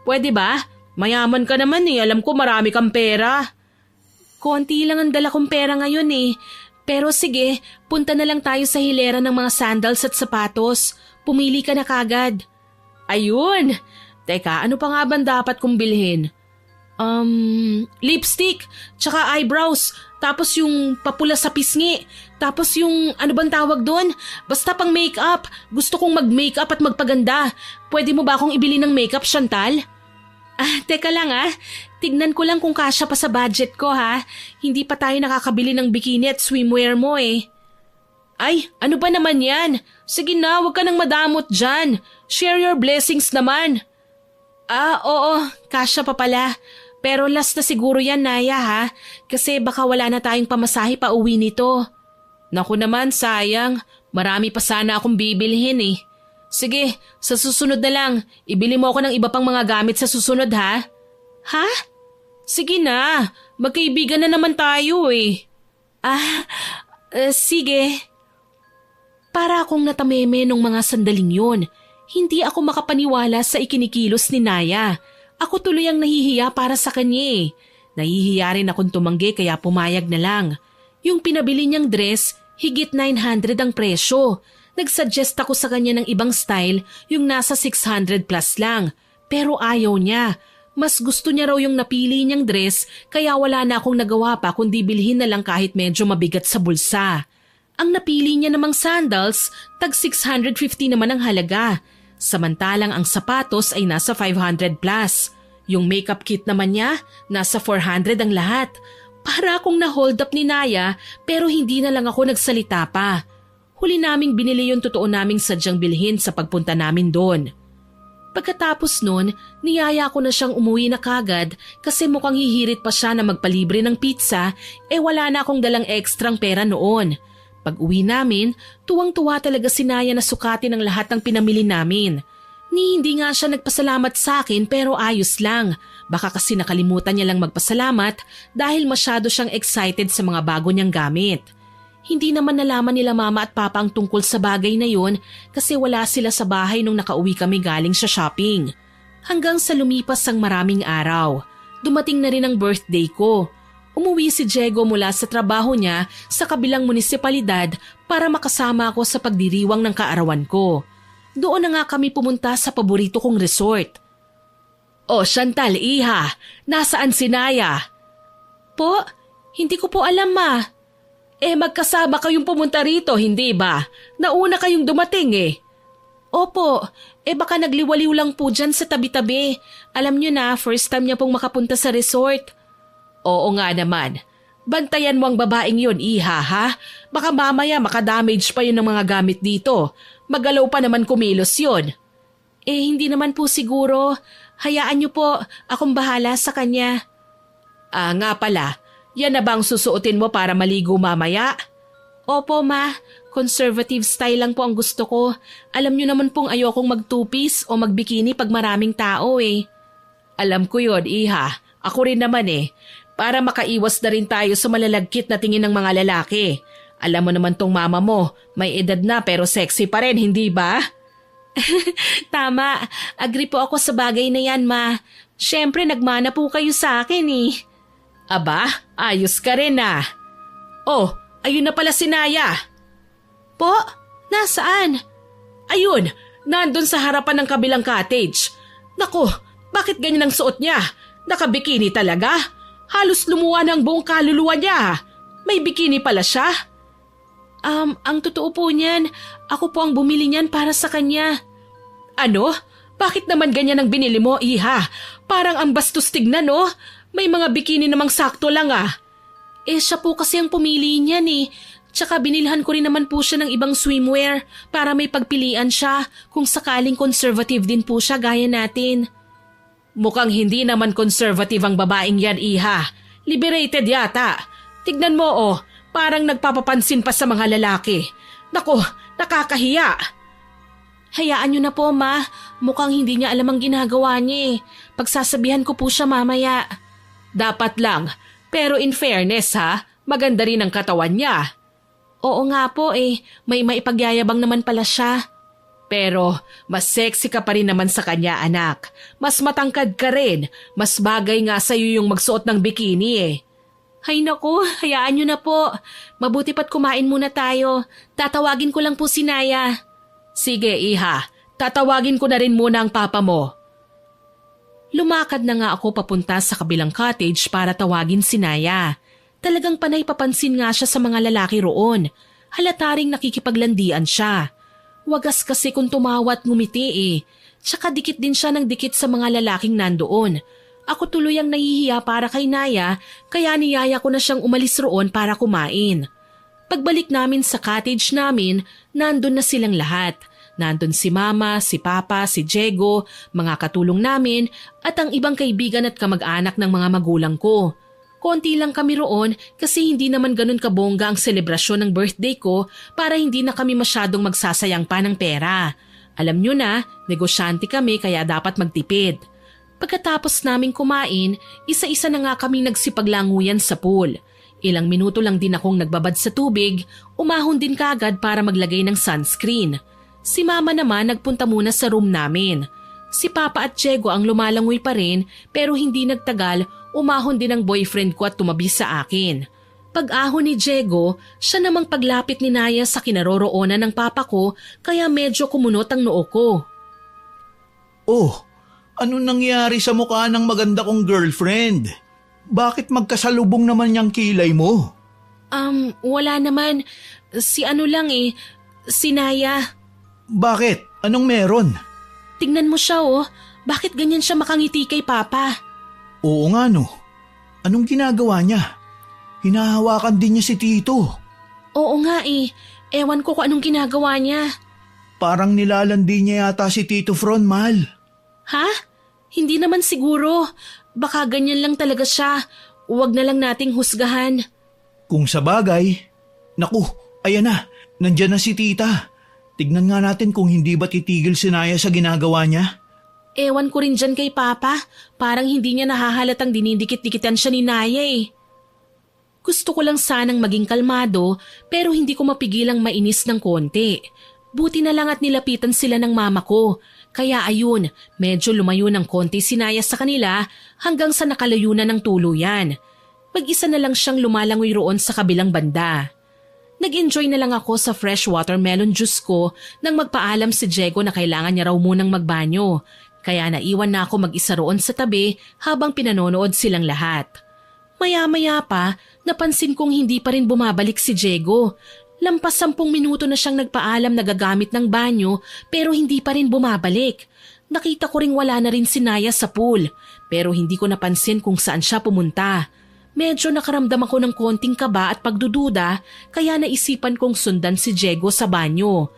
pwede ba? Mayaman ka naman alam ko marami kang pera. Konti lang ang dala kong pera ngayon Pero sige, punta na lang tayo sa hilera ng mga sandals at sapatos. Pumili ka na kagad. Ayun! Teka, ano pa nga ba dapat kong bilhin? Lipstick, tsaka eyebrows, tapos yung papula sa pisngi, tapos yung ano bang tawag doon? Basta pang makeup. Gusto kong mag-makeup at magpaganda. Pwede mo ba akong ibili ng makeup, Chantal? Teka lang Tignan ko lang kung kasya pa sa budget ko Hindi pa tayo nakakabili ng bikini at swimwear mo Ay, ano ba naman yan? Sige na, huwag ka nang madamot dyan. Share your blessings naman. Oo, kasya pa pala. Pero last na siguro yan, Naya Kasi baka wala na tayong pamasahe pa uwi nito. Naku naman, sayang. Marami pa sana akong bibilhin Sige, sa susunod na lang. Ibili mo ako ng iba pang mga gamit sa susunod Ha? Sige na. Magkaibigan na naman tayo sige. Para akong natameme nung mga sandaling yun. Hindi ako makapaniwala sa ikinikilos ni Naya. Ako tuloy ang nahihiya para sa kanya Nahihiya rin akong tumanggi kaya pumayag na lang. Yung pinabili niyang dress, higit 900 ang presyo. Nagsuggest ako sa kanya ng ibang style, yung nasa 600 plus lang. Pero ayaw niya. Mas gusto niya raw yung napili niyang dress kaya wala na akong nagawa pa kundi bilhin na lang kahit medyo mabigat sa bulsa. Ang napili niya namang sandals, tag 650 naman ang halaga. Samantalang ang sapatos ay nasa 500 plus. Yung makeup kit naman niya, nasa 400 ang lahat. Para akong na-hold up ni Naya pero hindi na lang ako nagsalita pa. Huli naming binili yung totoo naming sadyang bilhin sa pagpunta namin doon. Pagkatapos nun, niyaya ko na siyang umuwi na kagad kasi mukhang hihirit pa siya na magpalibre ng pizza wala na akong dalang ekstrang pera noon. Pag uwi namin, tuwang-tuwa talaga si Naya na sukatin ang lahat ng pinamili namin. Hindi nga siya nagpasalamat sa akin pero ayos lang. Baka kasi nakalimutan niya lang magpasalamat dahil masyado siyang excited sa mga bago niyang gamit. Hindi naman nalaman nila mama at papa ang tungkol sa bagay na yun kasi wala sila sa bahay nung nakauwi kami galing sa shopping. Hanggang sa lumipas ang maraming araw. Dumating na rin ang birthday ko. Umuwi si Diego mula sa trabaho niya sa kabilang munisipalidad para makasama ako sa pagdiriwang ng kaarawan ko. Doon na nga kami pumunta sa paborito kong resort. Chantal, iha, nasaan si Naya? Po, hindi ko po alam magkasama kayong pumunta rito, hindi ba? Nauna kayong dumating Opo, baka nagliwaliw lang po dyan sa tabi-tabi. Alam nyo na, first time niya pong makapunta sa resort. Oo nga naman. Bantayan mo ang babaeng yun, iha Baka mamaya makadamage pa yun ng mga gamit dito. Magalaw pa naman kumilos yun. Hindi naman po siguro. Hayaan niyo po, akong bahala sa kanya. Nga pala. Yan na bang susuotin mo para maligo mamaya? Opo ma, conservative style lang po ang gusto ko. Alam niyo naman pong ayokong mag-two-piece o mag-bikini pag maraming tao Alam ko yun, iha. Ako rin naman Para makaiwas na rin tayo sa malalagkit na tingin ng mga lalaki. Alam mo naman tong mama mo, may edad na pero sexy pa rin, hindi ba? Tama, agree po ako sa bagay na yan ma. Siyempre nagmana po kayo sa akin Aba, ayos ka rin ayun na pala si Naya. Po, nasaan? Ayun, nandun sa harapan ng kabilang cottage. Naku, bakit ganyan ang suot niya? Nakabikini talaga? Halos lumuwa ng buong kaluluwa niya. May bikini pala siya. Ang totoo po niyan, ako po ang bumili niyan para sa kanya. Ano? Bakit naman ganyan ang binili mo, iha? Parang ang bastos tignan, May mga bikini namang sakto lang siya po kasi ang pumili niyan Tsaka binilhan ko rin naman po siya ng ibang swimwear para may pagpilian siya kung sakaling conservative din po siya gaya natin. Mukhang hindi naman conservative ang babaeng yan, iha. Liberated yata. Tignan mo parang nagpapapansin pa sa mga lalaki. Naku, nakakahiya. Hayaan niyo na po, Ma. Mukhang hindi niya alam ang ginagawa niya eh. Pagsasabihan ko po siya mamaya. Dapat lang. Pero in fairness ha, maganda rin ang katawan niya. Oo nga po eh, may maipagyayabang naman pala siya. Pero mas sexy ka pa rin naman sa kanya, anak. Mas matangkad ka rin. Mas bagay nga sa'yo yung magsuot ng bikini eh. Hay naku, hayaan niyo na po. Mabuti pa't kumain muna tayo. Tatawagin ko lang po si Naya. Sige, Iha. Tatawagin ko na rin muna ang papa mo. Lumakad na nga ako papunta sa kabilang cottage para tawagin si Naya. Talagang panay papansin nga siya sa mga lalaki roon. Halata ring nakikipaglandian siya. Wagas kasi kung tumawa at ngumiti eh. Tsaka dikit din siya ng dikit sa mga lalaking nandoon. Ako tuloy ang nahihiya para kay Naya, kaya niyaya ko na siyang umalis roon para kumain. Pagbalik namin sa cottage namin, nandun na silang lahat. Nandun si Mama, si Papa, si Diego, mga katulong namin at ang ibang kaibigan at kamag-anak ng mga magulang ko. Konti lang kami roon kasi hindi naman ganun kabongga ang selebrasyon ng birthday ko para hindi na kami masyadong magsasayang pa ng pera. Alam nyo na, negosyante kami kaya dapat magtipid. Pagkatapos naming kumain, isa-isa na nga kaming nagsipaglanguyan sa pool. Ilang minuto lang din akong nagbabad sa tubig, umahon din kagad para maglagay ng sunscreen. Si Mama naman nagpunta muna sa room namin. Si Papa at Diego ang lumalangoy pa rin pero hindi nagtagal, umahon din ang boyfriend ko at tumabi sa akin. Pag-ahon ni Diego, siya namang paglapit ni Naya sa kinaroroonan ng papa ko kaya medyo kumunot ang noo ko. Oh, ano nangyari sa mukha ng maganda kong girlfriend? Bakit magkasalubong naman niyang kilay mo? Wala naman. Si ano lang eh, si Naya. Bakit? Anong meron? Tingnan mo siya oh, bakit ganyan siya makangiti kay Papa? Oo nga no. Anong ginagawa niya? Hinahawakan din niya si Tito. Oo nga eh, ewan ko kung anong ginagawa niya. Parang nilalandi niya yata si Tito Fron, mahal. Ha? Hindi naman siguro. Baka ganyan lang talaga siya. Huwag na lang nating husgahan. Kung sa bagay, naku, ayan na, nandyan na si Tita. Tignan nga natin kung hindi ba titigil si Naya sa ginagawa niya. Ewan ko rin dyan kay Papa. Parang hindi niya nahahalatang dinidikit-dikitan siya ni Naya eh. Gusto ko lang sanang maging kalmado pero hindi ko mapigilang mainis ng konti. Buti na lang at nilapitan sila ng mama ko. Kaya ayun, medyo lumayo ng konti si Naya sa kanila hanggang sa nakalayo na ng tuluyan. Mag-isa na lang siyang lumalangoy roon sa kabilang banda. Nag-enjoy na lang ako sa fresh watermelon juice ko nang magpaalam si Diego na kailangan niya raw munang magbanyo. Kaya naiwan na ako mag-isa roon sa tabi habang pinanonood silang lahat. Maya-maya pa, napansin kong hindi pa rin bumabalik si Diego. Lampas 10 minuto na siyang nagpaalam na gagamit ng banyo pero hindi pa rin bumabalik. Nakita ko ring wala na rin si Naya sa pool pero hindi ko napansin kung saan siya pumunta. Medyo nakaramdam ako ng konting kaba at pagdududa kaya naisipan kong sundan si Diego sa banyo.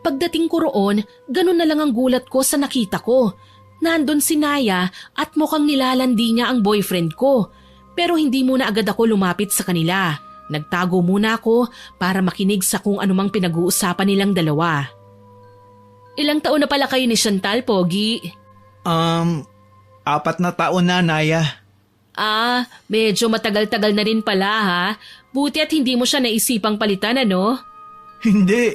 Pagdating ko roon, ganun na lang ang gulat ko sa nakita ko. Nandun si Naya at mukhang nilalandi niya ang boyfriend ko. Pero hindi muna agad ako lumapit sa kanila. Nagtago muna ako para makinig sa kung anumang pinag-uusapan nilang dalawa. Ilang taon na pala kayo ni Chantal, Pogi? 4 na taon na, Naya. Medyo matagal-tagal na rin pala ha. Buti at hindi mo siya naisipang palitan ano? Hindi.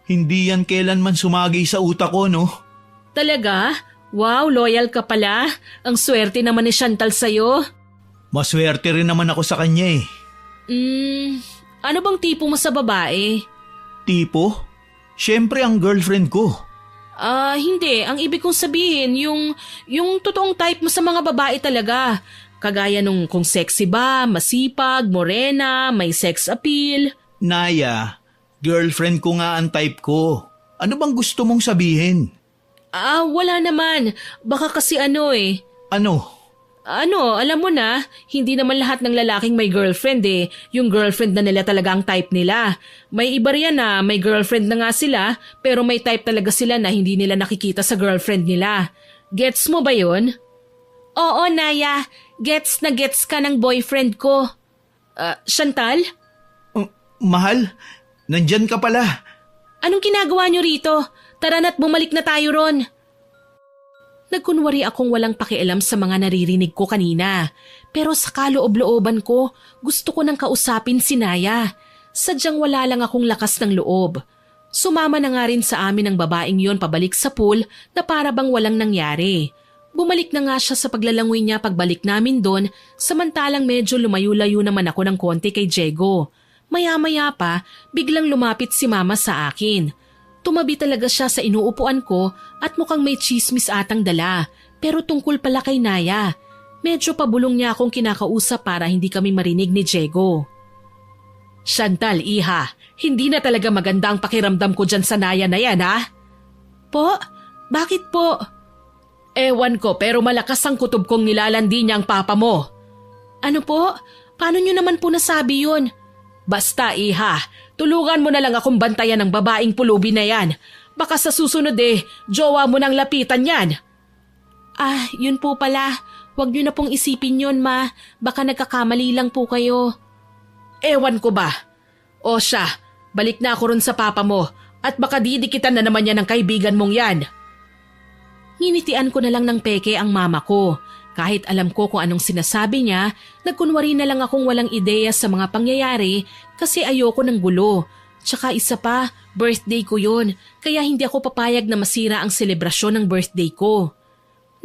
Hindi yan kailanman sumagi sa utak ko, no? Talaga? Wow, loyal ka pala. Ang swerte naman ni Chantal sa'yo. Maswerte rin naman ako sa kanya eh. Ano bang tipo mo sa babae? Tipo? Siyempre ang girlfriend ko. Hindi. Ang ibig kong sabihin, yung totoong type mo sa mga babae talaga. Kagaya nung kung sexy ba, masipag, morena, may sex appeal. Naya, girlfriend ko nga ang type ko. Ano bang gusto mong sabihin? Wala naman. Baka kasi ano eh. Ano? Alam mo na, hindi naman lahat ng lalaking may girlfriend eh. Yung girlfriend na nila talaga ang type nila. May iba riyan na may girlfriend na nga sila, pero may type talaga sila na hindi nila nakikita sa girlfriend nila. Gets mo ba yun? Oo, Naya. Gets na gets ka ng boyfriend ko. Chantal? Mahal, nandyan ka pala. Anong ginagawa niyo rito? Tara na't bumalik na tayo ron. Nagkunwari akong walang pakialam sa mga naririnig ko kanina. Pero sa kaloob-looban ko, gusto ko nang kausapin si Naya. Sadyang wala lang akong lakas ng loob. Sumama na nga rin sa amin ang babaeng yon pabalik sa pool na para bang walang nangyari. Bumalik na nga siya sa paglalangoy niya pagbalik namin doon, samantalang medyo lumayo-layo naman ako ng konti kay Diego. Maya-maya pa, biglang lumapit si Mama sa akin. Tumabi talaga siya sa inuupuan ko at mukhang may chismis atang dala, pero tungkol pala kay Naya. Medyo pabulong niya akong kinakausap para hindi kami marinig ni Diego. Chantal, iha, hindi na talaga maganda ang pakiramdam ko dyan sa Naya na yan, ha? Po? Bakit po? Ewan ko, pero malakas ang kutob kong nilalandi niya ang papa mo. Ano po? Paano niyo naman po nasabi yun? Basta, iha, tulungan mo na lang akong bantayan ng babaeng pulubi na yan. Baka sa susunod jowa mo nang lapitan yan. Ah, yun po pala. Huwag niyo na pong isipin yun, ma. Baka nagkakamali lang po kayo. Ewan ko ba? O siya, balik na ako ron sa papa mo at baka didikitan na naman yan ng kaibigan mong yan. Nginitian ko na lang ng peke ang mama ko. Kahit alam ko kung anong sinasabi niya, nagkunwari na lang akong walang ideya sa mga pangyayari kasi ayoko ng gulo. Tsaka isa pa, birthday ko yun, kaya hindi ako papayag na masira ang selebrasyon ng birthday ko.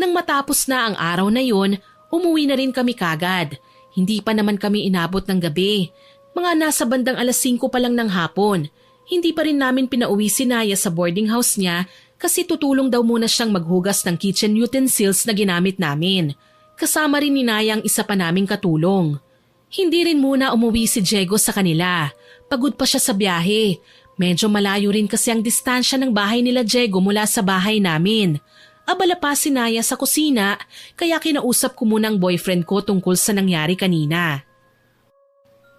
Nang matapos na ang araw na yun, umuwi na rin kami kagad. Hindi pa naman kami inabot ng gabi. Mga nasa bandang 5:00 pa lang ng hapon. Hindi pa rin namin pinauwi si Naya sa boarding house niya kasi tutulong daw muna siyang maghugas ng kitchen utensils na ginamit namin. Kasama rin ni Naya ang isa pa naming katulong. Hindi rin muna umuwi si Diego sa kanila. Pagod pa siya sa biyahe. Medyo malayo rin kasi ang distansya ng bahay nila Diego mula sa bahay namin. Abala pa si Naya sa kusina kaya kinausap ko muna ang boyfriend ko tungkol sa nangyari kanina.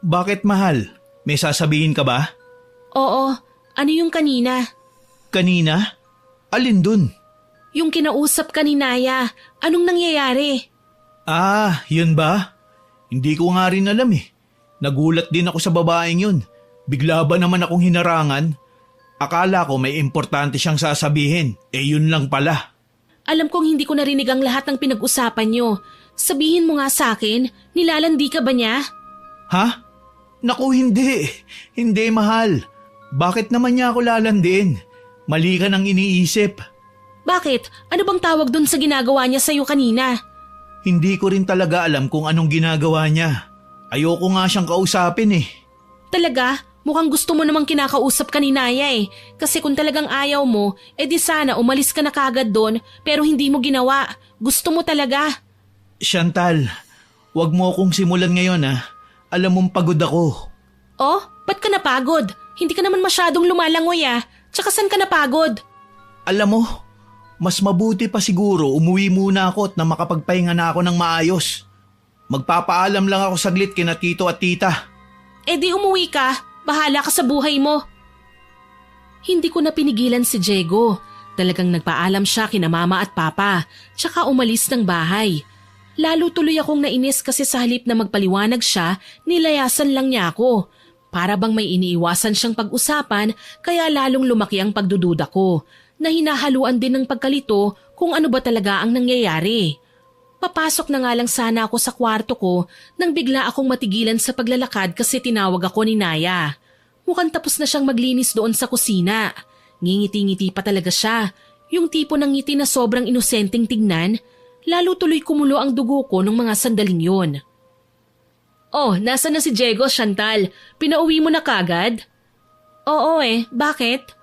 Bakit mahal? May sasabihin ka ba? Oo, ano yung kanina? Kanina? Alin dun? Yung kinausap ka ni Naya, anong nangyayari? Ah, yun ba? Hindi ko nga rin alam eh. Nagulat din ako sa babaeng yun. Bigla ba naman akong hinarangan? Akala ko may importante siyang sasabihin. Yun lang pala. Alam kong hindi ko narinig ang lahat ng pinag-usapan niyo. Sabihin mo nga sa akin, nilalandi ka ba niya? Ha? Naku, hindi. Hindi, mahal. Bakit naman niya ako lalandiin? Mali ka nang iniisip. Bakit? Ano bang tawag dun sa ginagawa niya sa'yo kanina? Hindi ko rin talaga alam kung anong ginagawa niya. Ayoko nga siyang kausapin eh. Talaga? Mukhang gusto mo namang kinakausap ka ni Naya eh. Kasi kung talagang ayaw mo, di sana umalis ka na kagad doon pero hindi mo ginawa. Gusto mo talaga. Chantal, wag mo akong simulan ngayon ha. Alam mong pagod ako. Oh, ba't ka napagod? Hindi ka naman masyadong lumalangoy ah. Tsaka saan ka napagod? Alam mo, mas mabuti pa siguro umuwi muna ako at na makapagpahinga na ako ng maayos. Magpapaalam lang ako saglit kina tito at tita. Di umuwi ka. Bahala ka sa buhay mo. Hindi ko na pinigilan si Diego. Talagang nagpaalam siya kina mama at papa, tsaka umalis ng bahay. Lalo tuloy akong nainis kasi sa halip na magpaliwanag siya, nilayasan lang niya ako. Para bang may iniiwasan siyang pag-usapan, kaya lalong lumaki ang pagdududa ko, na hinahaluan din ng pagkalito kung ano ba talaga ang nangyayari. Papasok na nga lang sana ako sa kwarto ko nang bigla akong matigilan sa paglalakad kasi tinawag ako ni Naya. Mukhang tapos na siyang maglinis doon sa kusina. Ngingiti-ngiti pa talaga siya. Yung tipo ng ngiti na sobrang inosenteng tignan. Lalo tuloy kumulo ang dugo ko nung mga sandaling yun. Oh, nasa na si Diego, Chantal? Pinauwi mo na kagad? Oo bakit?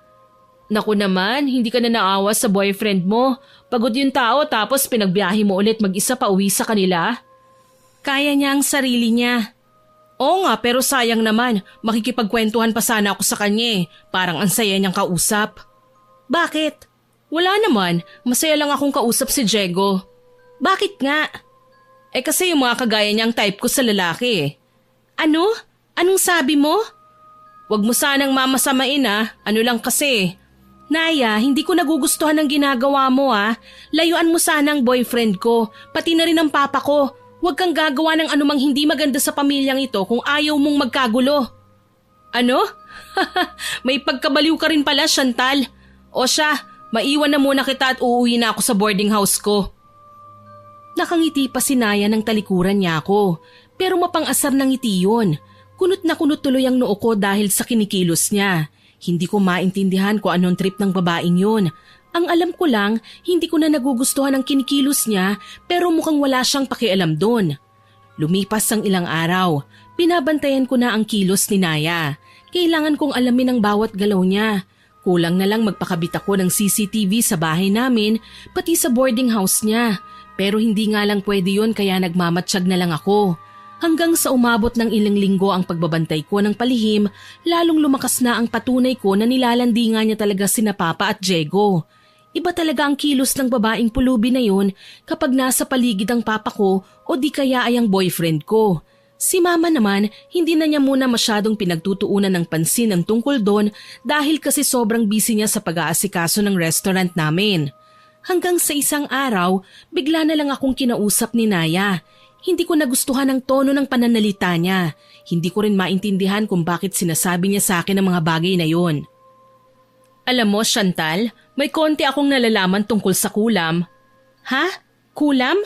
Naku naman, hindi ka na naawa sa boyfriend mo. Pagod yung tao tapos pinagbiyahe mo ulit mag-isa pa uwi sa kanila. Kaya niya ang sarili niya. Oo nga, pero sayang naman. Makikipagkwentuhan pa sana ako sa kanya. Parang ang saya niyang kausap. Bakit? Wala naman. Masaya lang akong kausap si Diego. Bakit nga? Kasi yung mga kagaya niyang type ko sa lalaki. Ano? Anong sabi mo? Huwag mo sanang mamasamain Ano lang kasi. Naya, hindi ko nagugustuhan ang ginagawa mo Layuan mo sana ang boyfriend ko, pati na rin ang papa ko. Huwag kang gagawa ng anumang hindi maganda sa pamilyang ito kung ayaw mong magkagulo. Ano? May pagkabaliw ka rin pala, Chantal. O siya, maiwan na muna kita at uuwi na ako sa boarding house ko. Nakangiti pa si Naya ng talikuran niya ako, pero mapang-asar ng ngiti yun. Kunot na kunot tuloy ang noo ko dahil sa kinikilos niya. Hindi ko maintindihan kung anong trip ng babaeng yun. Ang alam ko lang, hindi ko na nagugustuhan ang kinikilos niya pero mukhang wala siyang pakialam doon. Lumipas ang ilang araw, binabantayan ko na ang kilos ni Naya. Kailangan kong alamin ang bawat galaw niya. Kulang na lang magpakabit ako ng CCTV sa bahay namin, pati sa boarding house niya. Pero hindi nga lang pwede yun kaya nagmamatsyag na lang ako. Hanggang sa umabot ng ilang linggo ang pagbabantay ko ng palihim, lalong lumakas na ang patunay ko na nilalandi nga niya talaga sina Papa at Diego. Iba talaga ang kilos ng babaeng pulubi na yun kapag nasa paligid ang papa ko o di kaya ay ang boyfriend ko. Si Mama naman, hindi na niya muna masyadong pinagtutuunan ng pansin ang tungkol doon dahil kasi sobrang busy niya sa pag-aasikaso ng restaurant namin. Hanggang sa isang araw, bigla na lang akong kinausap ni Naya. Hindi ko nagustuhan ang tono ng pananalita niya. Hindi ko rin maintindihan kung bakit sinasabi niya sa akin ang mga bagay na yon. Alam mo, Chantal, may konti akong nalalaman tungkol sa kulam. Ha? Kulam?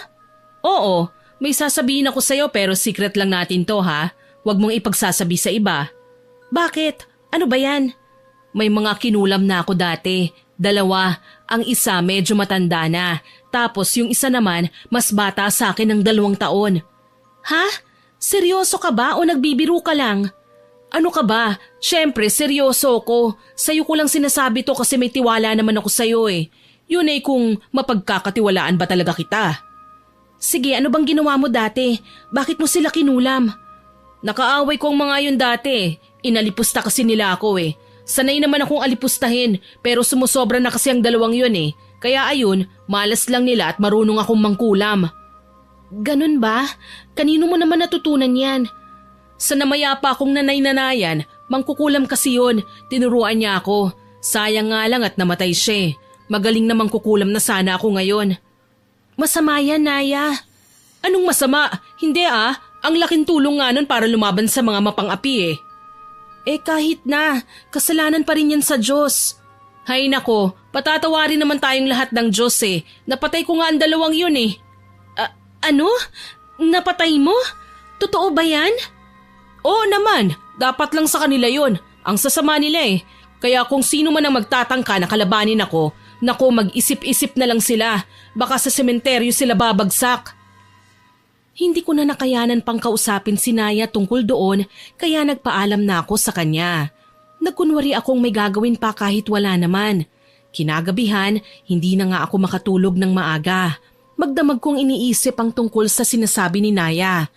Oo, may sasabihin ako sa'yo pero secret lang natin to ha. Huwag mong ipagsasabi sa iba. Bakit? Ano ba yan? May mga kinulam na ako dati. 2, ang isa medyo matanda na. Tapos yung isa naman mas bata sa akin ng 2 taon. Ha? Seryoso ka ba o nagbibiro ka lang? Ano ka ba? Siyempre, seryoso ko. Sa'yo ko lang sinasabi to kasi may tiwala naman ako sa'yo eh. Yun ay kung mapagkakatiwalaan ba talaga kita. Sige, ano bang ginawa mo dati? Bakit mo sila kinulam? Nakaaway ko ang mga yun dati. Inalipusta kasi nila ako eh. Sanay naman akong alipustahin pero sumusobra na kasi ang 2 yun eh. Kaya ayun, malas lang nila at marunong akong mangkulam. Ganun ba? Kanino mo naman natutunan yan? Sa namayapa akong nanay-nanayan, mangkukulam kasi yun. Tinuruan niya ako. Sayang nga lang at namatay siya. Magaling na mangkukulam na sana ako ngayon. Masama yan, Naya. Anong masama? Hindi ah. Ang laking tulong nga nun para lumaban sa mga mapang-api eh. Kahit na. Kasalanan pa rin yan sa Diyos. Hay nako, patatawarin naman tayong lahat ng Diyos eh. Napatay ko nga ang 2 yun eh. Ano? Napatay mo? Totoo ba yan? Oo naman, dapat lang sa kanila yon. Ang sasama nila eh. Kaya kung sino man ang magtatangka na kalabanin ako, naku mag-isip-isip na lang sila. Baka sa sementeryo sila babagsak. Hindi ko na nakayanan pang kausapin si Naya tungkol doon kaya nagpaalam na ako sa kanya. Nagkunwari akong may gagawin pa kahit wala naman. Kinagabihan, hindi na nga ako makatulog ng maaga. Magdamag kong iniisip ang tungkol sa sinasabi ni Naya.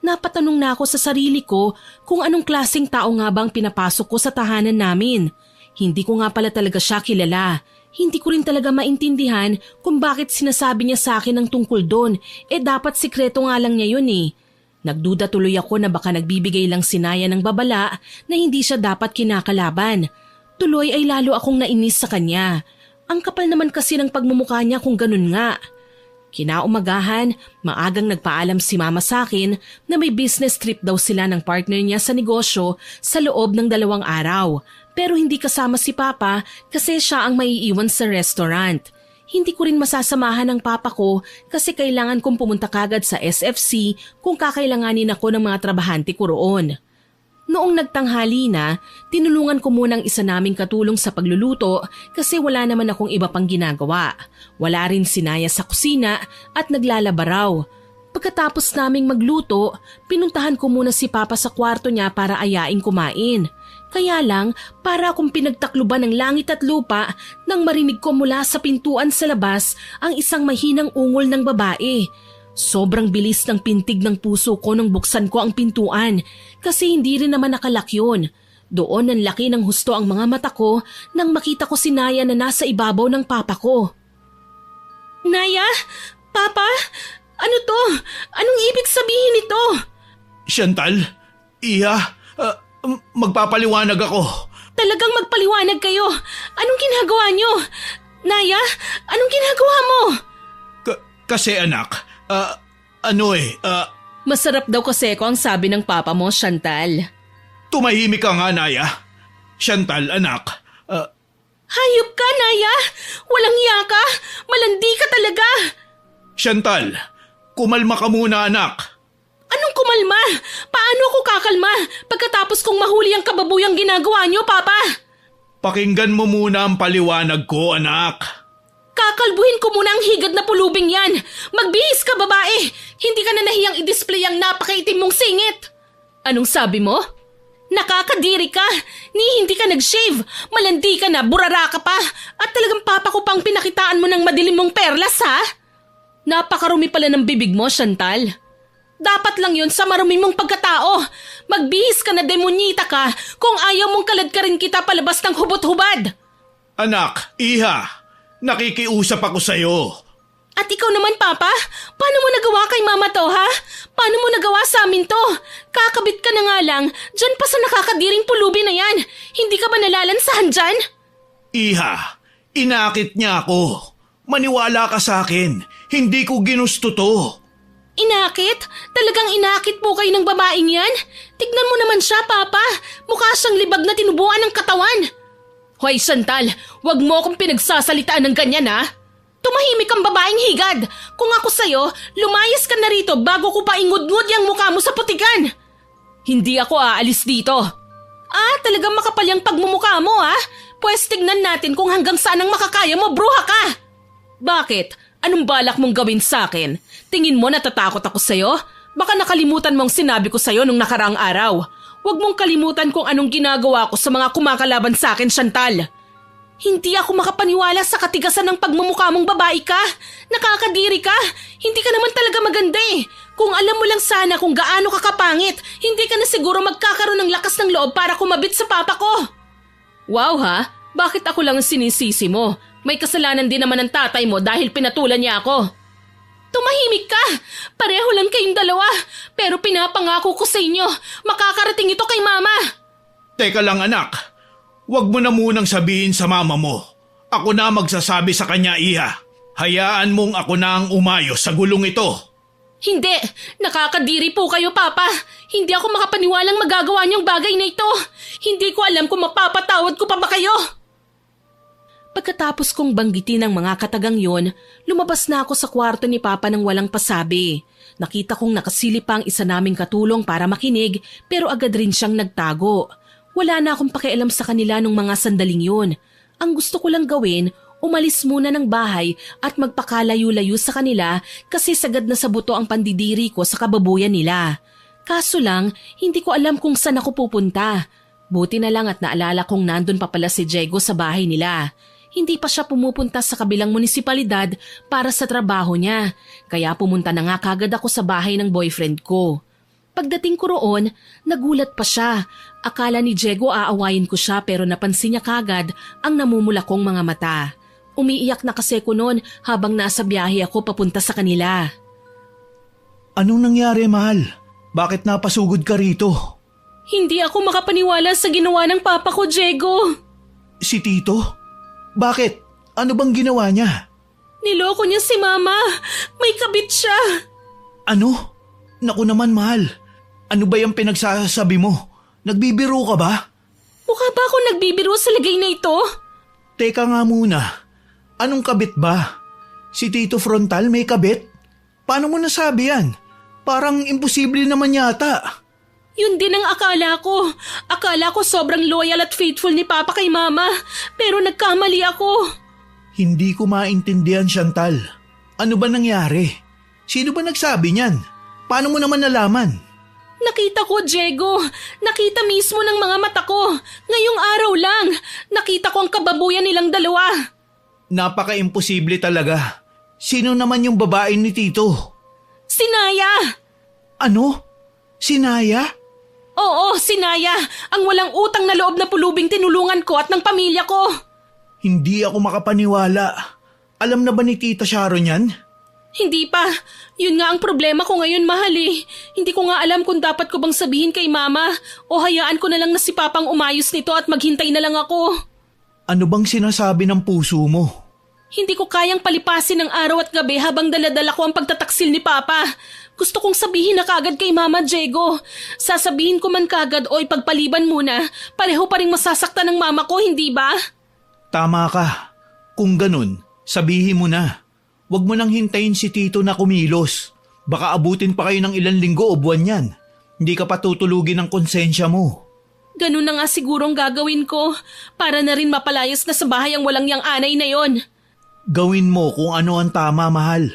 Napatanong na ako sa sarili ko kung anong klaseng tao nga bang pinapasok ko sa tahanan namin. Hindi ko nga pala talaga siya kilala. Hindi ko rin talaga maintindihan kung bakit sinasabi niya sa akin ang tungkol doon. Dapat sikreto nga lang niya yun eh. Nagduda tuloy ako na baka nagbibigay lang si Naya ng babala na hindi siya dapat kinakalaban. Tuloy ay lalo akong nainis sa kanya. Ang kapal naman kasi ng pagmumukha niya kung ganun nga. Kinaumagahan, maagang nagpaalam si Mama sa akin na may business trip daw sila ng partner niya sa negosyo sa loob ng 2 araw. Pero hindi kasama si Papa kasi siya ang maiiwan sa restaurant. Hindi ko rin masasamahan ng Papa ko kasi kailangan kong pumunta kagad sa SFC kung kakailanganin ako ng mga trabahante ko roon. Noong nagtanghali na, tinulungan ko munang isa naming katulong sa pagluluto kasi wala naman akong iba pang ginagawa. Wala rin si Naya sa kusina at naglalaba raw. Pagkatapos naming magluto, pinuntahan ko muna si Papa sa kwarto niya para ayaing kumain. Kaya lang, para akong pinagtakluban ng langit at lupa nang marinig ko mula sa pintuan sa labas ang isang mahinang ungol ng babae. Sobrang bilis ng pintig ng puso ko nung buksan ko ang pintuan kasi hindi rin naman nakalak yun. Doon ang laki ng husto ang mga mata ko nang makita ko si Naya na nasa ibabaw ng papa ko. Naya? Papa? Ano to? Anong ibig sabihin nito? Chantal? Iya? Magpapaliwanag ako. Talagang magpaliwanag kayo. Anong ginagawa nyo? Naya, anong ginagawa mo? Kasi anak, Masarap daw kasi ko ang sabi ng papa mo, Chantal. Tumahimik ka nga, Naya. Chantal, anak, Hayop ka, Naya! Walang iya ka! Malandi ka talaga! Chantal, kumalma ka muna anak. Anong kumalma? Paano ako kakalma pagkatapos kong mahuli ang kababuyang ginagawa niyo, Papa? Pakinggan mo muna ang paliwanag ko, anak. Kakalbuhin ko muna ang higad na pulubing yan. Magbihis ka, babae. Hindi ka na nahiyang i-display ang napakaitim mong singit. Anong sabi mo? Nakakadiri ka. Hindi ka nag-shave. Malandi ka na, burara ka pa. At talagang papa ko pang pinakitaan mo ng madilim mong perlas, ha? Napakarumi pala ng bibig mo, Chantal. Dapat lang yun sa marumi mong pagkatao. Magbihis ka na, demonyita ka, kung ayaw mong kalad ka rin kita palabas ng hubot-hubad. Anak, iha, nakikiusap ako sa'yo. At ikaw naman, Papa? Paano mo nagawa kay Mama to, ha? Paano mo nagawa sa amin to? Kakabit ka na nga lang, dyan pa sa nakakadiring pulubi na yan. Hindi ka ba nalalansahan dyan? Iha, inakit niya ako. Maniwala ka sa akin, hindi ko ginusto to. Inakit? Talagang inakit po kayo ng babaeng yan? Tignan mo naman siya, Papa. Mukha siyang libag na tinubuan ng katawan. Hoy, Chantal, wag mo akong pinagsasalitaan ng ganyan, ha? Tumahimik ang babaeng higad. Kung ako sa'yo, lumayas ka na rito bago ko pa ingud-ngud yung mukha mo sa putikan. Hindi ako aalis dito. Talagang makapal yung pagmumukha mo, ha? Pwes tignan natin kung hanggang saan ang makakaya mo, bruha ka. Bakit? Anong balak mong gawin sa akin? Tingin mo natatakot ako sa'yo? Baka nakalimutan mong sinabi ko sa'yo nung nakaraang araw. Huwag mong kalimutan kung anong ginagawa ko sa mga kumakalaban sa akin, Chantal. Hindi ako makapaniwala sa katigasan ng pagmumukha mong babae ka. Nakakadiri ka. Hindi ka naman talaga maganda eh. Kung alam mo lang sana kung gaano ka kapangit, hindi ka na siguro magkakaroon ng lakas ng loob para kumabit sa papa ko. Wow ha? Bakit ako lang ang sinisisi mo? May kasalanan din naman ng tatay mo dahil pinatulan niya ako. Tumahimik ka! Pareho lang kayong dalawa. Pero pinapangako ko sa inyo, makakarating ito kay Mama. Teka lang anak, huwag mo na munang sabihin sa mama mo. Ako na magsasabi sa kanya, iha. Hayaan mong ako na ang umayos sa gulong ito. Hindi! Nakakadiri po kayo, Papa. Hindi ako makapaniwalang magagawa niyong bagay na ito. Hindi ko alam kung mapapatawad ko pa ba kayo. Pagkatapos kong banggitin ang mga katagang yon, lumabas na ako sa kwarto ni Papa nang walang pasabi. Nakita kong nakasilip pa ang isa naming katulong para makinig pero agad rin siyang nagtago. Wala na akong pakialam sa kanila nung mga sandaling yun. Ang gusto ko lang gawin, umalis muna ng bahay at magpakalayo-layo sa kanila kasi sagad na sa buto ang pandidiri ko sa kababuyan nila. Kaso lang, hindi ko alam kung saan ako pupunta. Buti na lang at naalala kong nandun pa pala si Diego sa bahay nila. Hindi pa siya pumupunta sa kabilang munisipalidad para sa trabaho niya, kaya pumunta na nga kagad ako sa bahay ng boyfriend ko. Pagdating ko roon, nagulat pa siya. Akala ni Diego aawayin ko siya pero napansin niya kagad ang namumula kong mga mata. Umiiyak na kasi ko noon habang nasa biyahe ako papunta sa kanila. Anong nangyari, mahal? Bakit napasugod ka rito? Hindi ako makapaniwala sa ginawa ng papa ko, Diego. Si Tito? Bakit? Ano bang ginawa niya? Niloko niya si Mama. May kabit siya. Ano? Naku naman, mahal. Ano ba yung pinagsasabi mo? Nagbibiro ka ba? Mukha ba ako nagbibiro sa lagay na ito? Teka nga muna. Anong kabit ba? Si Tito Frontal may kabit? Paano mo nasabi yan? Parang imposible naman yata. Yun din ang akala ko. Akala ko sobrang loyal at faithful ni Papa kay Mama. Pero nagkamali ako. Hindi ko maintindihan, Chantal. Ano ba nangyari? Sino ba nagsabi niyan? Paano mo naman nalaman? Nakita ko, Diego. Nakita mismo ng mga mata ko. Ngayong araw lang. Nakita ko ang kababuyan nilang dalawa. Napaka-imposible talaga. Sino naman yung babae ni Tito? Si Naya. Ano? Si Naya? Oo, si Naya. Ang walang utang na loob na pulubing tinulungan ko at ng pamilya ko. Hindi ako makapaniwala. Alam na ba ni Tita Sharon yan? Hindi pa. Yun nga ang problema ko ngayon, mahal eh. Hindi ko nga alam kung dapat ko bang sabihin kay Mama o hayaan ko na lang na si Papang umayos nito at maghintay na lang ako. Ano bang sinasabi ng puso mo? Hindi ko kayang palipasin ng araw at gabi habang daladala ko ang pagtataksil ni Papa. Gusto kong sabihin na kagad kay Mama, Diego. Sasabihin ko man kagad o ipagpaliban muna, pareho pa rin masasaktan ng mama ko, hindi ba? Tama ka. Kung ganun, sabihin mo na. Huwag mo nang hintayin si Tito na kumilos. Baka abutin pa kayo ng ilang linggo o buwan yan. Hindi ka pa tutulugin ng konsensya mo. Ganun na nga sigurong gagawin ko para na rin mapalayas na sa bahay ang walang yang anay na yon. Gawin mo kung ano ang tama, mahal.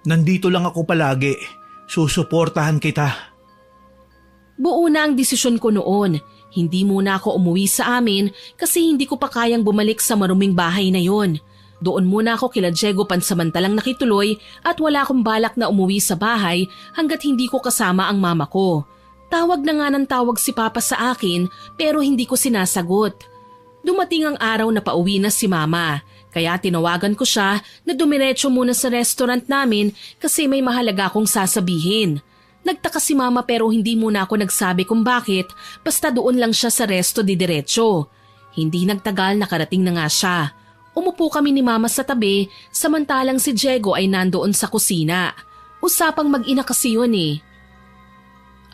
Nandito lang ako palagi. Susuportahan kita. Buo na ang desisyon ko noon. Hindi muna ako umuwi sa amin kasi hindi ko pa kayang bumalik sa maruming bahay na yon. Doon muna ako kila Diego pansamantalang nakituloy at wala akong balak na umuwi sa bahay hanggat hindi ko kasama ang mama ko. Tawag na nga ng tawag si Papa sa akin pero hindi ko sinasagot. Dumating ang araw na pauwi na si Mama, kaya tinawagan ko siya na dumiretso muna sa restaurant namin kasi may mahalaga akong sasabihin. Nagtaka si Mama pero hindi muna ako nagsabi kung bakit, basta doon lang siya sa resto diretso. Hindi nagtagal nakarating na nga siya. Umupo kami ni Mama sa tabi samantalang si Diego ay nandoon sa kusina. Usapang mag-ina kasi yun eh.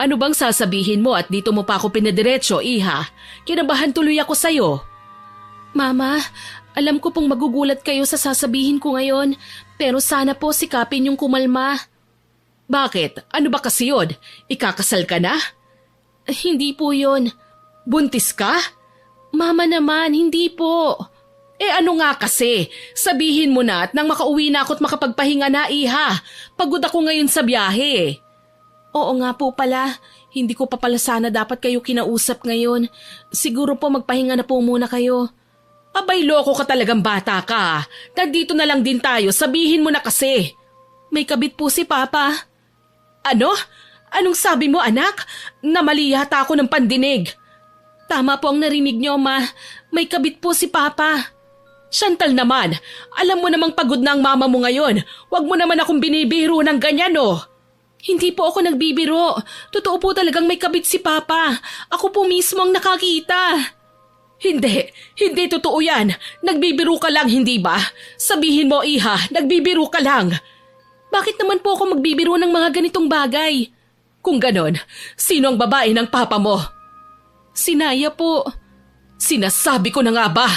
Ano bang sasabihin mo at dito mo pa ako pinadiretso, Iha? Kinabahan tuloy ako sa'yo. Mama, alam ko pong magugulat kayo sa sasabihin ko ngayon, pero sana po sikapin yung kumalma. Bakit? Ano ba kasi yun? Ikakasal ka na? Hindi po yun. Buntis ka? Mama naman, hindi po. Ano nga kasi? Sabihin mo na at nang makauwi na ako at makapagpahinga na, Iha. Pagod ako ngayon sa biyahe. Oo nga po pala. Hindi ko pa pala sana dapat kayo kinausap ngayon. Siguro po magpahinga na po muna kayo. Abay, loko ka talagang bata ka. Nandito na lang din tayo. Sabihin mo na kasi. May kabit po si Papa. Ano? Anong sabi mo, anak? Namali yata ako ng pandinig. Tama po ang narinig niyo, Ma. May kabit po si Papa. Chantal naman, alam mo namang pagod na ang mama mo ngayon. Huwag mo naman akong binibiro ng ganyan, oh. Hindi po ako nagbibiro. Totoo po talagang may kabit si Papa. Ako po mismo ang nakakita. Hindi totoo yan. Nagbibiro ka lang, hindi ba? Sabihin mo, Iha, nagbibiro ka lang. Bakit naman po ako magbibiro ng mga ganitong bagay? Kung ganon, sino ang babae ng Papa mo? Si Naya po. Sinasabi ko na nga ba?